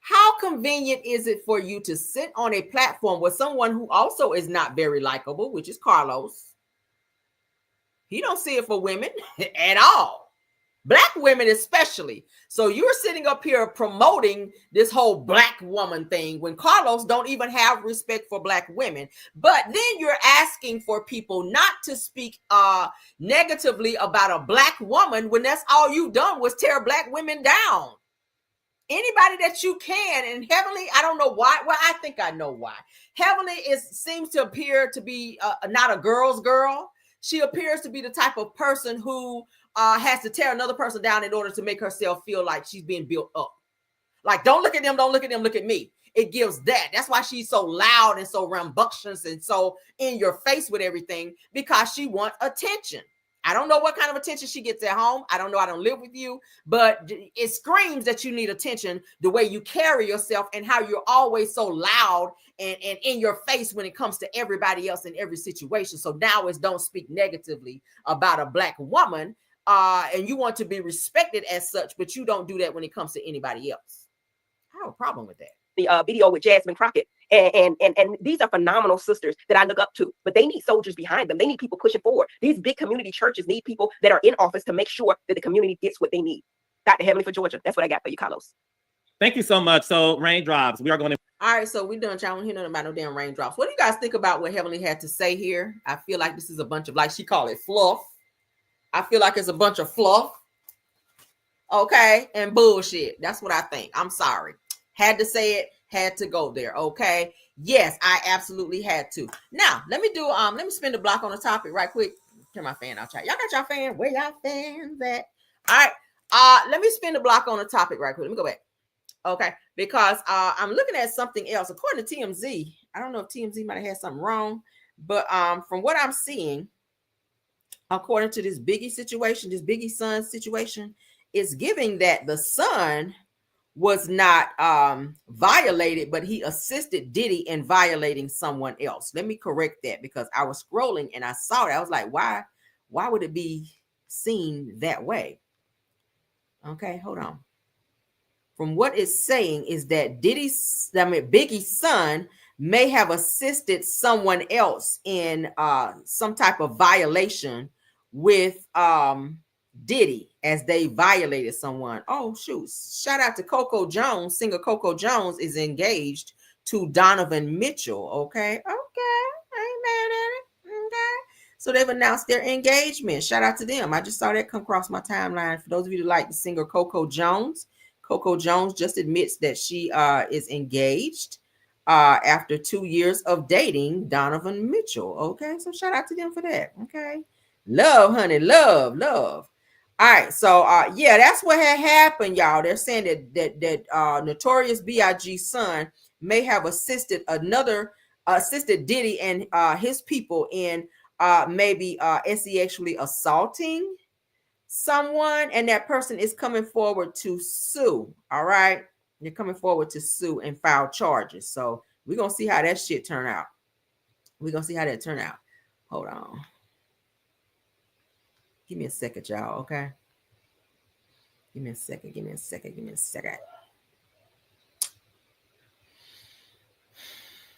How convenient is it for you to sit on a platform with someone who also is not very likable, which is Carlos? He don't see it for women at all. Black women especially. So you're sitting up here promoting this whole black woman thing when Carlos don't even have respect for black women. But then you're asking for people not to speak negatively about a black woman when that's all you done was tear black women down. Anybody that you can, and Heavenly, I don't know why. Well, I think I know why. Heavenly seems to appear to be not a girl's girl. She appears to be the type of person who has to tear another person down in order to make herself feel like she's being built up. Like, don't look at them, don't look at them, look at me. It gives that. That's why she's so loud and so rambunctious and so in your face with everything, because she wants attention. I don't know what kind of attention she gets at home. I don't know. I don't live with you, but it screams that you need attention, the way you carry yourself and how you're always so loud and in your face when it comes to everybody else in every situation. So now it's don't speak negatively about a black woman, and you want to be respected as such, but you don't do that when it comes to anybody else. I have a problem with that. The video with Jasmine Crockett. And these are phenomenal sisters that I look up to, but they need soldiers behind them. They need people pushing forward. These big community churches need people that are in office to make sure that the community gets what they need. Dr. Heavenly for Georgia. That's what I got for you, Carlos. Thank you so much. So raindrops, we are going to. All right, so we're done. Y'all don't hear nothing about no damn raindrops. What do you guys think about what Heavenly had to say here? I feel like this is a bunch of, like she called it, fluff. I feel like it's a bunch of fluff. Okay, and bullshit. That's what I think. I'm sorry. Had to say it. Had to go there. Okay. Yes, I absolutely had to. Now, let me spin the block on the topic right quick. Turn my fan out. Y'all got y'all fan? Where y'all fans at? All right. Let me spin the block on the topic right quick. Let me go back. Okay. Because I'm looking at something else. According to TMZ, I don't know if TMZ might have had something wrong, but from what I'm seeing, according to this Biggie situation, this Biggie son situation, it's giving that the son was not violated, but he assisted Diddy in violating someone else. Let me correct that, because I was scrolling and I saw it. I was like, why would it be seen that way? Okay, hold on. From what it's saying is that Biggie's son may have assisted someone else in some type of violation with Diddy as they violated someone. Oh shoot, shout out to Coco Jones. Singer Coco Jones is engaged to Donovan Mitchell. Okay, I ain't mad at it. Okay, so they've announced their engagement. Shout out to them. I just saw that come across my timeline. For those of you who like the singer Coco Jones just admits that she is engaged after 2 years of dating Donovan Mitchell. Okay, so shout out to them for that. Okay, love, honey, love. All right, so yeah, that's what had happened, y'all. They're saying that Notorious B.I.G.'s son may have assisted Diddy and his people in maybe sexually assaulting someone, and that person is coming forward to sue. All right, they're coming forward to sue and file charges. So we're gonna see how that shit turn out. Hold on. Give me a second, y'all, okay? Give me a second.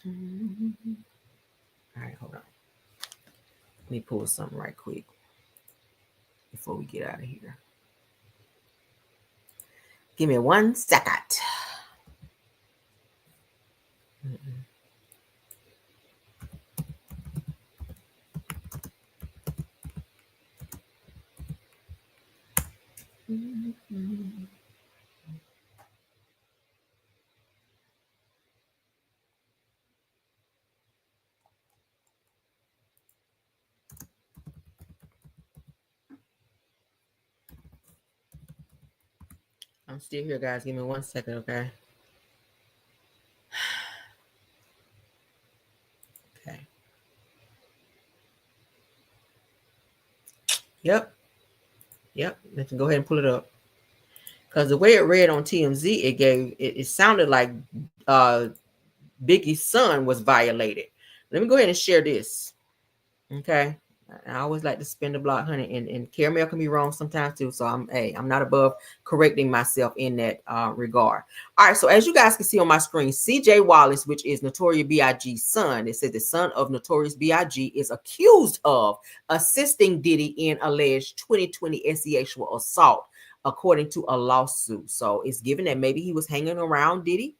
All right, hold on. Let me pull something right quick before we get out of here. Give me 1 second. I'm still here, guys. Give me 1 second, okay? Okay. Yep. Let's go ahead and pull it up. Because the way it read on TMZ, it sounded like Biggie's son was violated. Let me go ahead and share this. Okay. I always like to spin the block, honey, and Caramel can be wrong sometimes too. So I'm not above correcting myself in that regard. All right, so as you guys can see on my screen, CJ Wallace, which is Notorious B.I.G.'s son, it says the son of Notorious B.I.G. is accused of assisting Diddy in alleged 2020 sexual assault, according to a lawsuit. So it's given that maybe he was hanging around Diddy,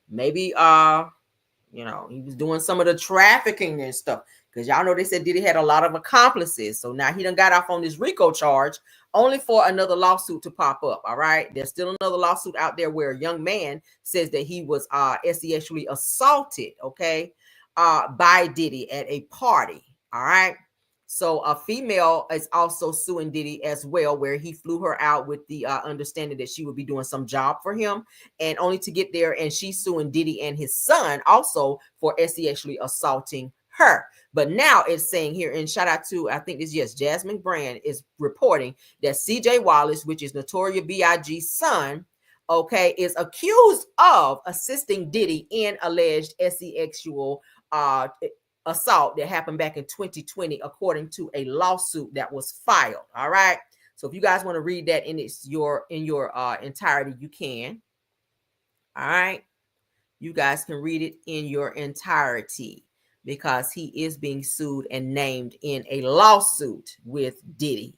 maybe he was doing some of the trafficking and stuff. Because y'all know they said Diddy had a lot of accomplices. So now he done got off on this RICO charge only for another lawsuit to pop up. All right. There's still another lawsuit out there where a young man says that he was sexually assaulted, okay, by Diddy at a party. All right. So a female is also suing Diddy as well, where he flew her out with the understanding that she would be doing some job for him, and only to get there. And she's suing Diddy and his son also for sexually assaulting her. But now it's saying here, and shout out to, I think this, yes, Jasmine Brand is reporting that CJ Wallace, which is Notorious B.I.G.'s son, okay, is accused of assisting Diddy in alleged sexual assault that happened back in 2020, according to a lawsuit that was filed. All right. So if you guys want to read that in your entirety, you can. All right. You guys can read it in your entirety, because he is being sued and named in a lawsuit with Diddy.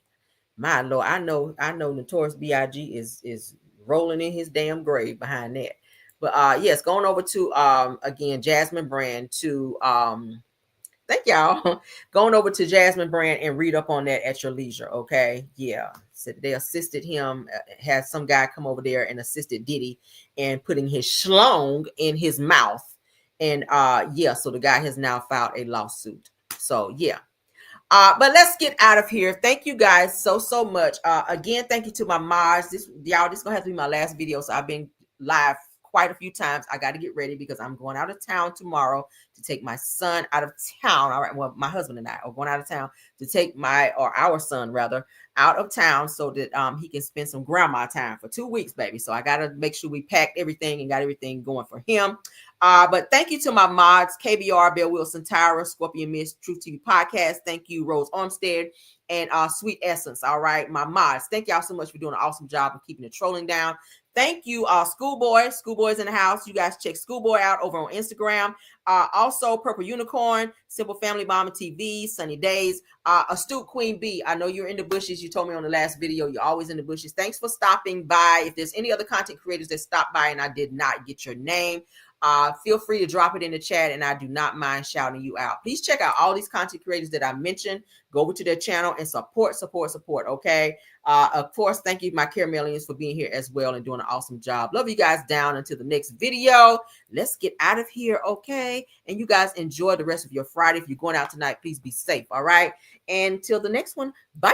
My Lord, I know Notorious B.I.G. is rolling in his damn grave behind that. But yes, going over to again Jasmine Brand to thank y'all. Going over to Jasmine Brand and read up on that at your leisure. Okay. Yeah. So they assisted him, had some guy come over there and assisted Diddy in putting his schlong in his mouth. And yeah, so the guy has now filed a lawsuit. So yeah. But let's get out of here. Thank you guys so much. Again, thank you to my mods. This gonna have to be my last video. So I've been live quite a few times. I got to get ready because I'm going out of town tomorrow to take my son out of town. All right. Well, my husband and I are going out of town to take our son rather out of town so that he can spend some grandma time for 2 weeks, baby. So I got to make sure we packed everything and got everything going for him. But thank you to my mods, KBR, Bill Wilson, Tyra, Scorpion Miss, Truth TV Podcast. Thank you, Rose Armstead, and Sweet Essence. All right, my mods. Thank y'all so much for doing an awesome job of keeping the trolling down. Thank you, Schoolboy. Schoolboy's in the house. You guys check Schoolboy out over on Instagram. Also, Purple Unicorn, Simple Family Mama TV, Sunny Days, Astute Queen B. I know you're in the bushes. You told me on the last video you're always in the bushes. Thanks for stopping by. If there's any other content creators that stopped by and I did not get your name, feel free to drop it in the chat and I do not mind shouting you out. Please check out all these content creators that I mentioned. Go over to their channel and support. Okay. Of course, thank you, my Caramelians, for being here as well and doing an awesome job. Love you guys down until the next video. Let's get out of here. Okay. And you guys enjoy the rest of your Friday. If you're going out tonight, please be safe. All right. And until the next one. Bye.